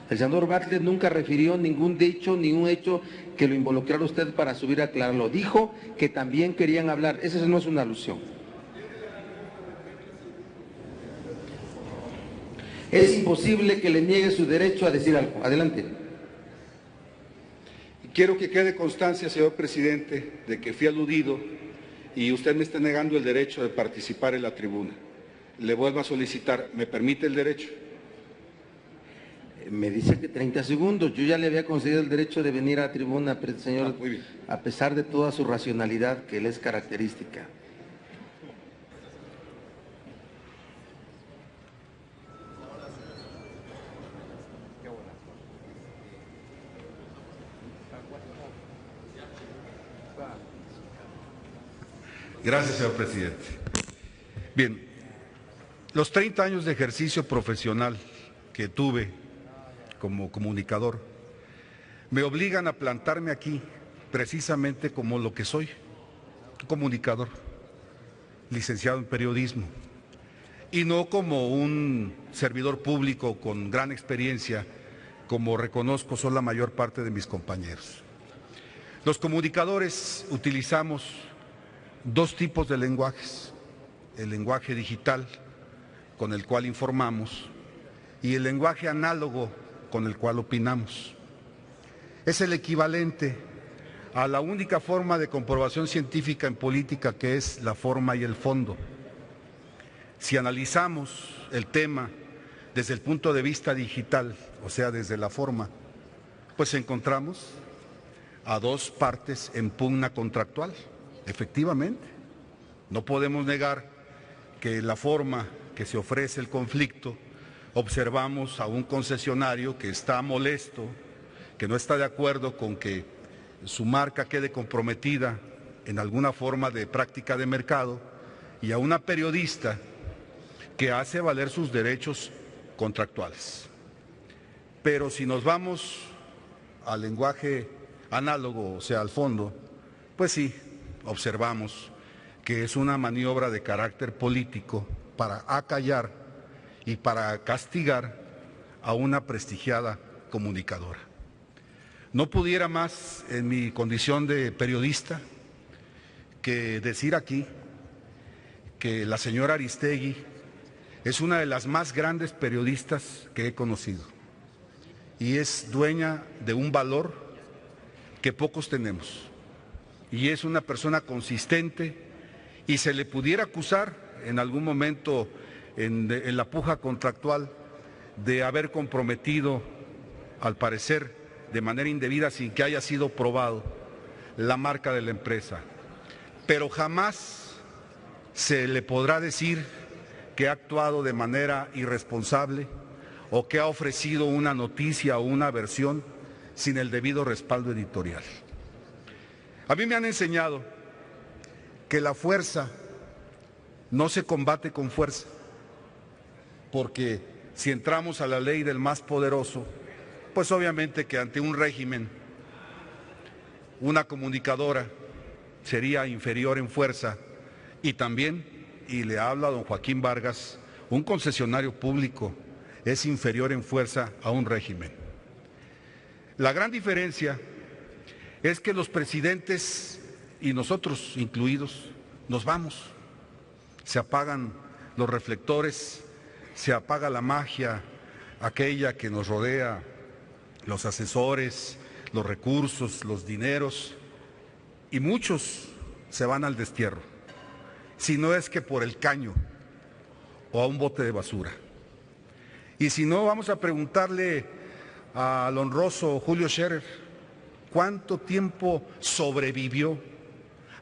El senador Bartlett nunca refirió ningún dicho, ningún hecho que lo involucrara usted para subir a aclararlo. Dijo que también querían hablar. Esa no es una alusión. Es imposible que le niegue su derecho a decir algo. Adelante. Quiero que quede constancia, señor presidente, de que fui aludido y usted me está negando el derecho de participar en la tribuna. Le vuelvo a solicitar, ¿me permite el derecho? Me dice que 30 segundos. Yo ya le había concedido el derecho de venir a la tribuna, señor, muy bien. A pesar de toda su racionalidad que le es característica. Gracias, señor presidente. Bien, los 30 años de ejercicio profesional que tuve como comunicador me obligan a plantarme aquí precisamente como lo que soy, comunicador, licenciado en periodismo, y no como un servidor público con gran experiencia, como reconozco son la mayor parte de mis compañeros. Los comunicadores utilizamos dos tipos de lenguajes: el lenguaje digital, con el cual informamos, y el lenguaje análogo, con el cual opinamos. Es el equivalente a la única forma de comprobación científica en política, que es la forma y el fondo. Si analizamos el tema desde el punto de vista digital, o sea, desde la forma, pues encontramos a dos partes en pugna contractual. Efectivamente, no podemos negar que la forma que se ofrece el conflicto, observamos a un concesionario que está molesto, que no está de acuerdo con que su marca quede comprometida en alguna forma de práctica de mercado, y a una periodista que hace valer sus derechos contractuales. Pero si nos vamos al lenguaje análogo, o sea, al fondo, pues sí, observamos que es una maniobra de carácter político para acallar y para castigar a una prestigiada comunicadora. No pudiera más, en mi condición de periodista, que decir aquí que la señora Aristegui es una de las más grandes periodistas que he conocido y es dueña de un valor que pocos tenemos, y es una persona consistente, y se le pudiera acusar en algún momento en la puja contractual de haber comprometido, al parecer de manera indebida, sin que haya sido probado, la marca de la empresa. Pero jamás se le podrá decir que ha actuado de manera irresponsable o que ha ofrecido una noticia o una versión sin el debido respaldo editorial. A mí me han enseñado que la fuerza no se combate con fuerza, porque si entramos a la ley del más poderoso, pues obviamente que ante un régimen, una comunicadora sería inferior en fuerza, y también, y le habla a don Joaquín Vargas, un concesionario público es inferior en fuerza a un régimen. La gran diferencia es que los presidentes, y nosotros incluidos, nos vamos. Se apagan los reflectores, se apaga la magia, aquella que nos rodea, los asesores, los recursos, los dineros, y muchos se van al destierro, si no es que por el caño o a un bote de basura. Y si no, vamos a preguntarle al honroso Julio Scherer cuánto tiempo sobrevivió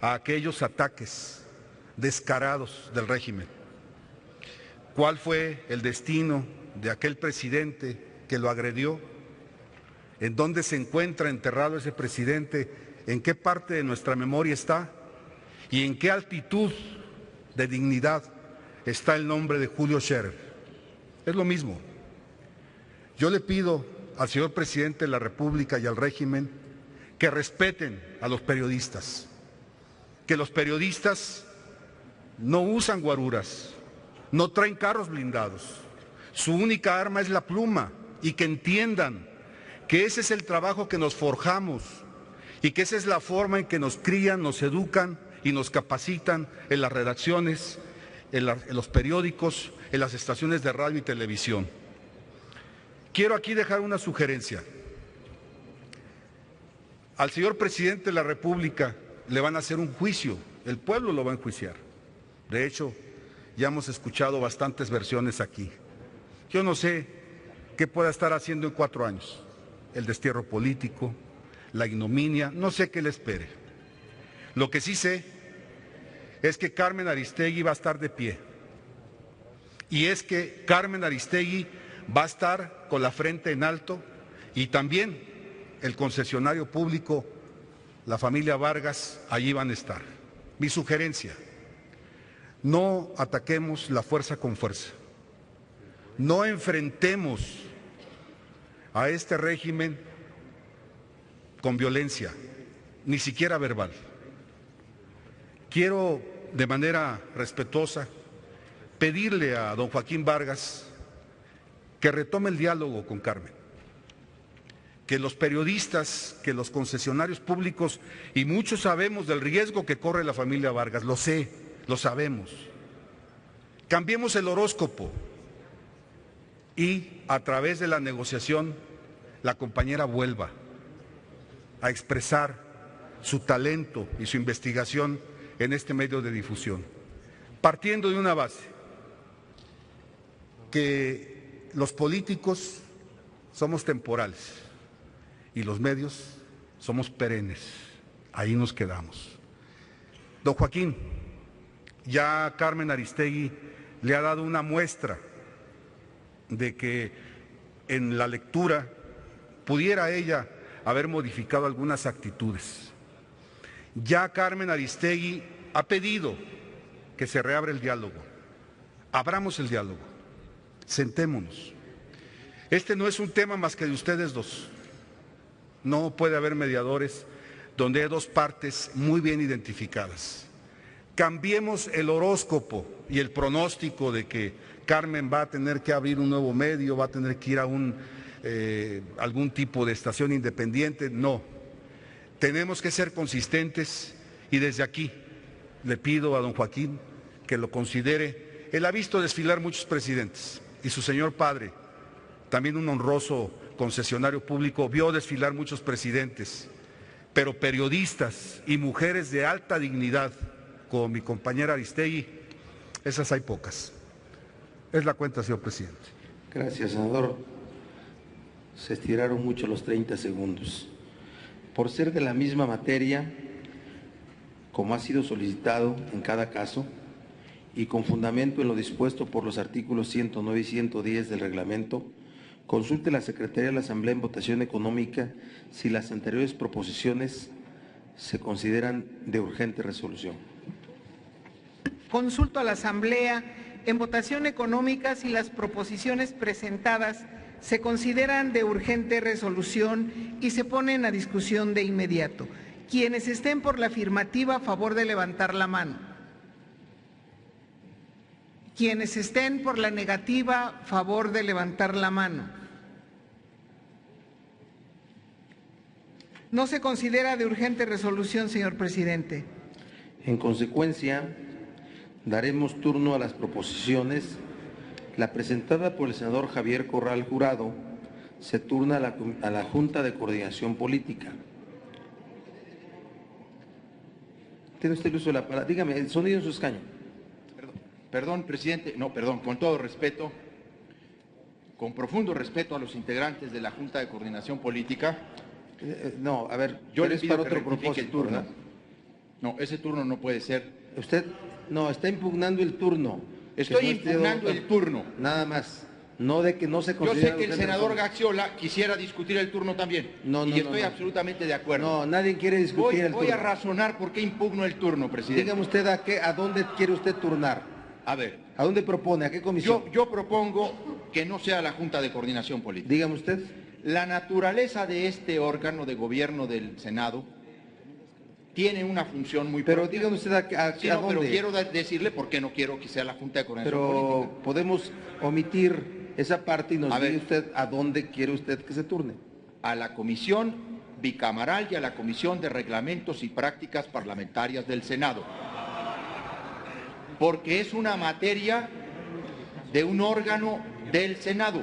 a aquellos ataques descarados del régimen. ¿Cuál fue el destino de aquel presidente que lo agredió? ¿En dónde se encuentra enterrado ese presidente? ¿En qué parte de nuestra memoria está? ¿Y en qué altitud de dignidad está el nombre de Julio Scherer? Es lo mismo. Yo le pido al señor presidente de la República y al régimen que respeten a los periodistas, que los periodistas no usan guaruras, no traen carros blindados, su única arma es la pluma, y que entiendan que ese es el trabajo que nos forjamos y que esa es la forma en que nos crían, nos educan y nos capacitan en las redacciones, en los periódicos, en las estaciones de radio y televisión. Quiero aquí dejar una sugerencia. Al señor presidente de la República le van a hacer un juicio, el pueblo lo va a enjuiciar. De hecho, ya hemos escuchado bastantes versiones aquí. Yo no sé qué pueda estar haciendo en 4 años. El destierro político, la ignominia, no sé qué le espere. Lo que sí sé es que Carmen Aristegui va a estar de pie. Y es que Carmen Aristegui va a estar con la frente en alto, y también el concesionario público, la familia Vargas, allí van a estar. Mi sugerencia: no ataquemos la fuerza con fuerza. No enfrentemos a este régimen con violencia, ni siquiera verbal. Quiero, de manera respetuosa, pedirle a don Joaquín Vargas que retome el diálogo con Carmen, que los periodistas, que los concesionarios públicos, y muchos sabemos del riesgo que corre la familia Vargas, lo sé, lo sabemos. Cambiemos el horóscopo y a través de la negociación la compañera vuelva a expresar su talento y su investigación en este medio de difusión, partiendo de una base, que los políticos somos temporales y los medios somos perennes, ahí nos quedamos. Don Joaquín, ya Carmen Aristegui le ha dado una muestra de que en la lectura pudiera ella haber modificado algunas actitudes. Ya Carmen Aristegui ha pedido que se reabra el diálogo. Abramos el diálogo, sentémonos. Este no es un tema más que de ustedes dos. No puede haber mediadores donde hay dos partes muy bien identificadas. Cambiemos el horóscopo y el pronóstico de que Carmen va a tener que abrir un nuevo medio, va a tener que ir a algún tipo de estación independiente. No, tenemos que ser consistentes y desde aquí le pido a don Joaquín que lo considere. Él ha visto desfilar muchos presidentes y su señor padre, también un honroso concesionario público, vio desfilar muchos presidentes, pero periodistas y mujeres de alta dignidad, como mi compañera Aristegui, esas hay pocas. Es la cuenta, señor presidente. Gracias, senador. Se estiraron mucho los 30 segundos. Por ser de la misma materia, como ha sido solicitado en cada caso, y con fundamento en lo dispuesto por los artículos 109 y 110 del reglamento, consulte la Secretaría de la Asamblea en votación económica si las anteriores proposiciones se consideran de urgente resolución. Consulto a la Asamblea en votación económica si las proposiciones presentadas se consideran de urgente resolución y se ponen a discusión de inmediato. Quienes estén por la afirmativa, a favor de levantar la mano. Quienes estén por la negativa, a favor de levantar la mano. No se considera de urgente resolución, señor presidente. En consecuencia, daremos turno a las proposiciones. La presentada por el senador Javier Corral Jurado se turna a la Junta de Coordinación Política. Tiene usted el uso de la palabra. Dígame, el sonido en su escaño. Perdón, presidente. No, perdón, con todo respeto, con profundo respeto a los integrantes de la Junta de Coordinación Política. No, a ver, yo les pido para que otro propósito, el turno. ¿verdad? No, ese turno no puede ser. Usted, no, está impugnando el turno. Estoy impugnando el turno. Nada más. No de que no se Yo considera. sé que el senador Gaxiola quisiera discutir el turno también. Y estoy absolutamente de acuerdo. No, nadie quiere discutir el turno. Voy a razonar por qué impugno el turno, presidente. Dígame usted a dónde quiere usted turnar. A ver. ¿A dónde propone? ¿A qué comisión? Yo propongo que no sea la Junta de Coordinación Política. Dígame usted. La naturaleza de este órgano de gobierno del Senado tiene una función muy Pero propia. dígame usted a dónde. Pero quiero decirle por qué no quiero que sea la Junta de Coordinación Política. Pero podemos omitir esa parte y nos dice usted a dónde quiere usted que se turne. A la Comisión Bicamaral y a la Comisión de Reglamentos y Prácticas Parlamentarias del Senado. Porque es una materia de un órgano del Senado.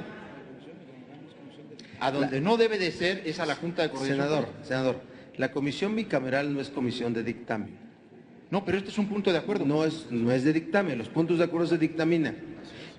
A donde no debe de ser es a la Junta de Coordinación. Senador, la comisión bicameral no es comisión de dictamen. No, pero este es un punto de acuerdo. No es de dictamen, los puntos de acuerdo se dictaminan.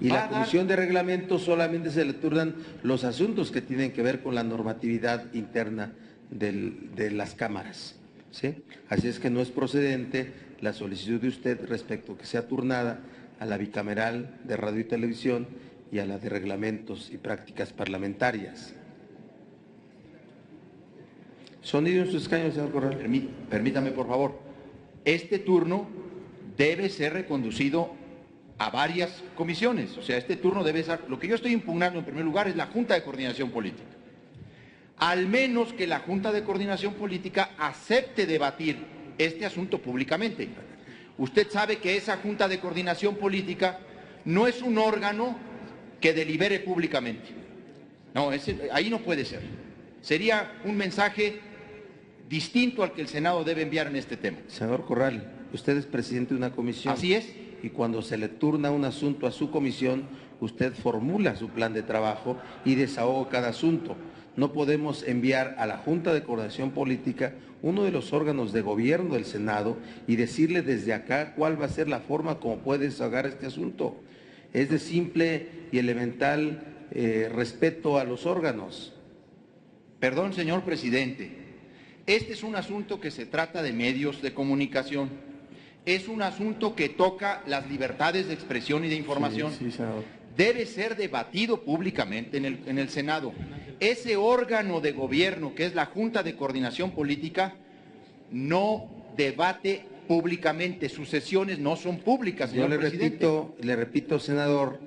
Y la comisión de reglamento solamente se le turnan los asuntos que tienen que ver con la normatividad interna de las cámaras. ¿Sí? Así es que no es procedente la solicitud de usted respecto a que sea turnada a la bicameral de radio y televisión y a la de reglamentos y prácticas parlamentarias. Sonido en su escaño, señor Corral. Permítame, por favor. Este turno debe ser reconducido a varias comisiones. O sea, este turno debe ser... Lo que yo estoy impugnando en primer lugar es la Junta de Coordinación Política. Al menos que la Junta de Coordinación Política acepte debatir este asunto públicamente. Usted sabe que esa Junta de Coordinación Política no es un órgano que delibere públicamente. No, ahí no puede ser. Sería un mensaje distinto al que el Senado debe enviar en este tema. Senador Corral, usted es presidente de una comisión. Así es. Y cuando se le turna un asunto a su comisión, usted formula su plan de trabajo y desahoga cada asunto. No podemos enviar a la Junta de Coordinación Política, uno de los órganos de gobierno del Senado, y decirle desde acá cuál va a ser la forma como puede desahogar este asunto. Es de simple y elemental respeto a los órganos. Perdón, señor presidente. Este es un asunto que se trata de medios de comunicación. Es un asunto que toca las libertades de expresión y de información. Sí, senador. Debe ser debatido públicamente en el Senado. Ese órgano de gobierno, que es la Junta de Coordinación Política, no debate públicamente. Sus sesiones no son públicas, señor presidente. Le repito, senador,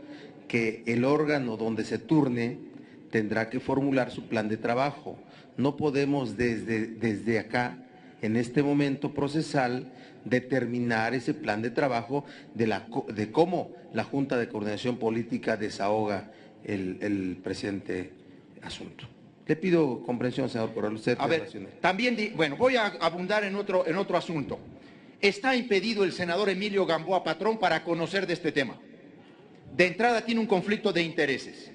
que el órgano donde se turne tendrá que formular su plan de trabajo. No podemos desde acá, en este momento procesal, determinar ese plan de trabajo de cómo la Junta de Coordinación Política desahoga el presente asunto. Le pido comprensión, senador Corral. Usted a ver, también, voy a abundar en otro asunto. Está impedido el senador Emilio Gamboa Patrón para conocer de este tema. De entrada tiene un conflicto de intereses.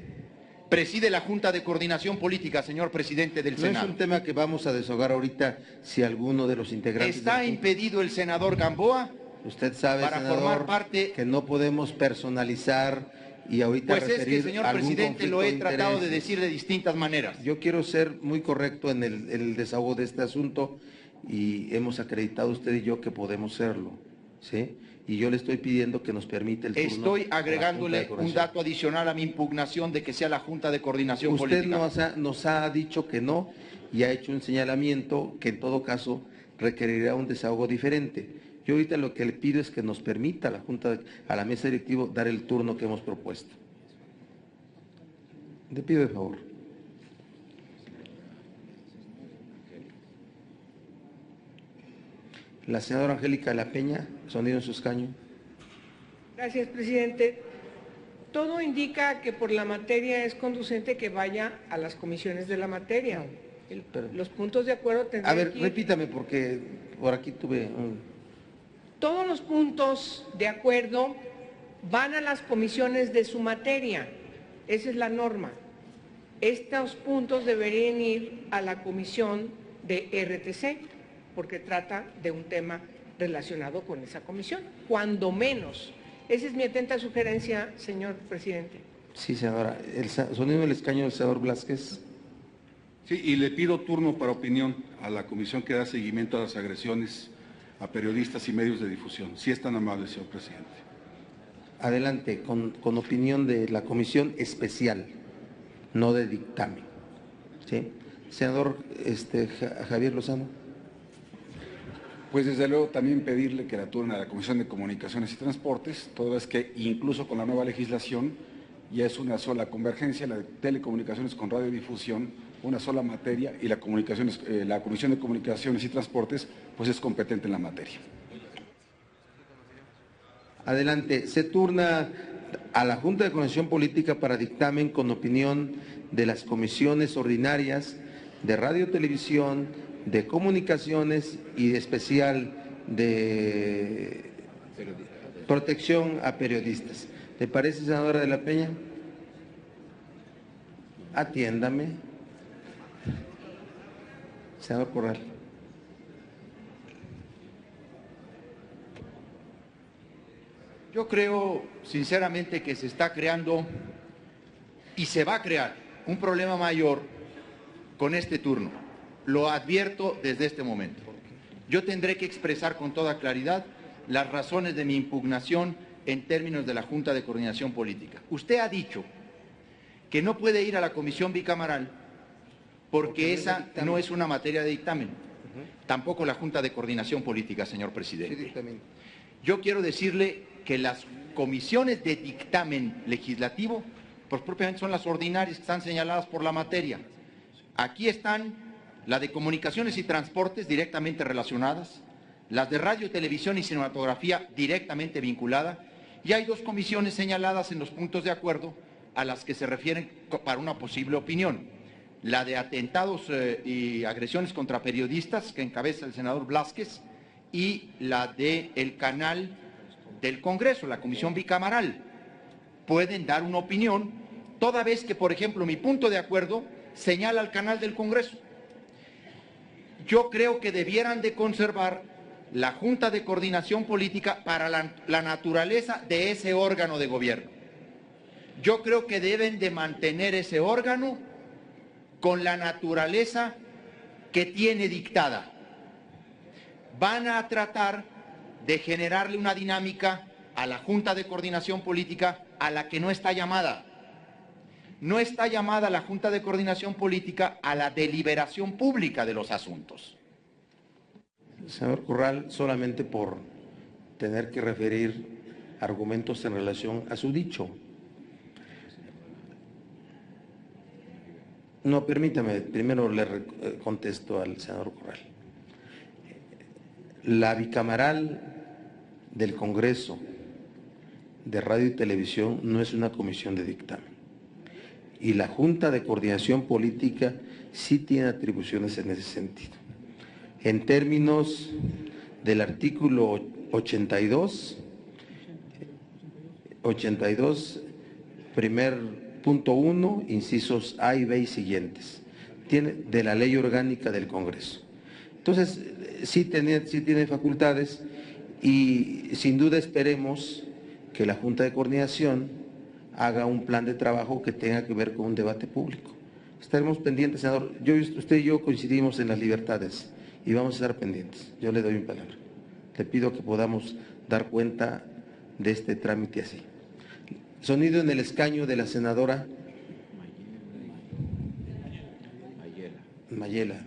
Preside la Junta de Coordinación Política, señor presidente del Senado. No es un tema que vamos a desahogar ahorita si alguno de los integrantes... ¿Está impedido el senador Gamboa? Usted sabe, para senador, formar parte... que no podemos personalizar y ahorita pues es que, señor presidente, lo he tratado de decir de distintas maneras. Yo quiero ser muy correcto en el desahogo de este asunto y hemos acreditado usted y yo que podemos serlo, ¿sí? Y yo le estoy pidiendo que nos permita el turno. Estoy agregándole un dato adicional a mi impugnación de que sea la Junta de Coordinación Política. Usted nos ha dicho que no y ha hecho un señalamiento que en todo caso requerirá un desahogo diferente. Yo ahorita lo que le pido es que nos permita a la Junta, a la mesa directiva, dar el turno que hemos propuesto. Le pido de favor. La senadora Angélica de la Peña, sonido en su escaño. Gracias, presidente. Todo indica que por la materia es conducente que vaya a las comisiones de la materia. Los puntos de acuerdo tendrán que ir. A ver, repítame porque por aquí tuve un... Todos los puntos de acuerdo van a las comisiones de su materia. Esa es la norma. Estos puntos deberían ir a la comisión de RTC, porque trata de un tema relacionado con esa comisión, cuando menos. Esa es mi atenta sugerencia, señor presidente. Sí, senadora. El sonido del escaño del senador Blázquez. Sí, y le pido turno para opinión a la comisión que da seguimiento a las agresiones a periodistas y medios de difusión. Si es tan amable, señor presidente. Adelante, con opinión de la comisión especial, no de dictamen. ¿Sí? Senador Javier Lozano. Pues desde luego también pedirle que la turne a la Comisión de Comunicaciones y Transportes, toda vez que incluso con la nueva legislación ya es una sola convergencia, la de telecomunicaciones con radiodifusión, una sola materia, y la Comisión de Comunicaciones y Transportes pues es competente en la materia. Adelante, se turna a la Junta de Coordinación Política para dictamen con opinión de las comisiones ordinarias de Radio, Televisión, de Comunicaciones y de especial de protección a periodistas. ¿Le parece, senadora de la Peña? Atiéndame. Senador Corral. Yo creo sinceramente que se está creando y se va a crear un problema mayor con este turno. Lo advierto desde este momento. Yo tendré que expresar con toda claridad las razones de mi impugnación en términos de la Junta de Coordinación Política. Usted ha dicho que no puede ir a la comisión bicameral porque esa no es una materia de dictamen. Tampoco la Junta de Coordinación Política, señor presidente. Yo quiero decirle que las comisiones de dictamen legislativo, pues propiamente son las ordinarias que están señaladas por la materia. Aquí están la de Comunicaciones y Transportes directamente relacionadas, las de Radio, Televisión y Cinematografía directamente vinculadas, y hay dos comisiones señaladas en los puntos de acuerdo a las que se refieren para una posible opinión. la de atentados y agresiones contra periodistas, que encabeza el senador Blázquez, y la del canal del Congreso, la comisión bicameral. Pueden dar una opinión, toda vez que, por ejemplo, mi punto de acuerdo señala al canal del Congreso. Yo creo que debieran de conservar la Junta de Coordinación Política para la naturaleza de ese órgano de gobierno. Yo creo que deben de mantener ese órgano con la naturaleza que tiene dictada. Van a tratar de generarle una dinámica a la Junta de Coordinación Política a la que no está llamada. No está llamada la Junta de Coordinación Política a la deliberación pública de los asuntos. Señor Corral, solamente por tener que referir argumentos en relación a su dicho. No, permítame, primero le contesto al senador Corral. La bicameral del Congreso de Radio y Televisión no es una comisión de dictamen. Y la Junta de Coordinación Política sí tiene atribuciones en ese sentido. En términos del artículo 82, primer punto 1, incisos A y B y siguientes, de la Ley Orgánica del Congreso. Entonces, sí tiene facultades y sin duda esperemos que la Junta de Coordinación haga un plan de trabajo que tenga que ver con un debate público. Estaremos pendientes, senador. Usted y yo coincidimos en las libertades y vamos a estar pendientes. Yo le doy mi palabra. Le pido que podamos dar cuenta de este trámite así. Sonido en el escaño de la senadora Mayela.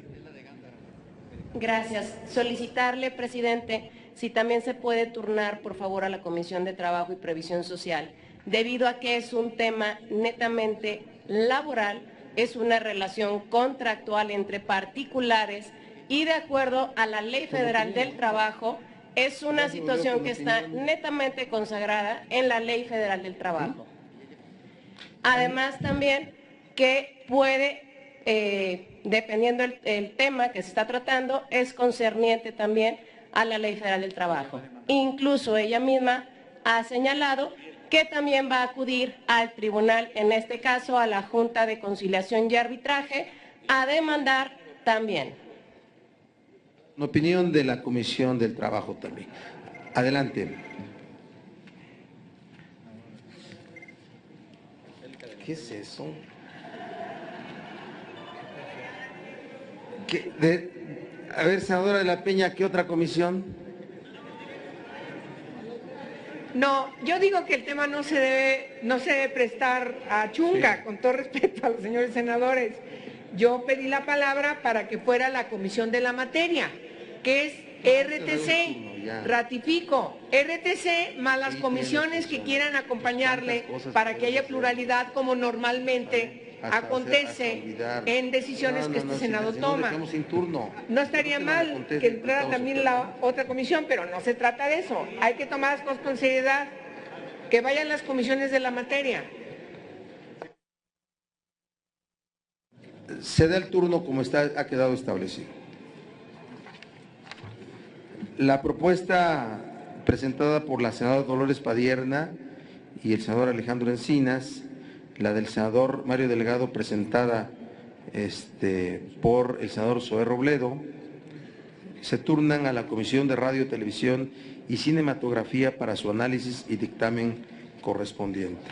Gracias. Solicitarle, presidente, si también se puede turnar, por favor, a la Comisión de Trabajo y Previsión Social, debido a que es un tema netamente laboral, es una relación contractual entre particulares y de acuerdo a la Ley Federal del Trabajo, es una situación que está netamente consagrada en la Ley Federal del Trabajo. Además también que puede, dependiendo el tema que se está tratando, es concerniente también a la Ley Federal del Trabajo. Incluso ella misma ha señalado que también va a acudir al tribunal, en este caso a la Junta de Conciliación y Arbitraje, a demandar también. Una opinión de la Comisión del Trabajo también. Adelante. ¿Qué es eso? A ver, senadora de la Peña, ¿qué otra comisión? No, yo digo que el tema no se debe prestar a chunga, sí. Con todo respeto a los señores senadores. Yo pedí la palabra para que fuera la comisión de la materia, que es RTC, ratifico, RTC más las comisiones que quieran acompañarle para que haya pluralidad como normalmente acontece en decisiones que este Senado toma. No estaría mal que entrara también la otra comisión, pero no se trata de eso. Hay que tomar las cosas con seriedad, que vayan las comisiones de la materia. Se da el turno como ha quedado establecido. La propuesta presentada por la senadora Dolores Padierna y el senador Alejandro Encinas, la del senador Mario Delgado presentada por el senador Zoé Robledo, se turnan a la Comisión de Radio, Televisión y Cinematografía para su análisis y dictamen correspondiente.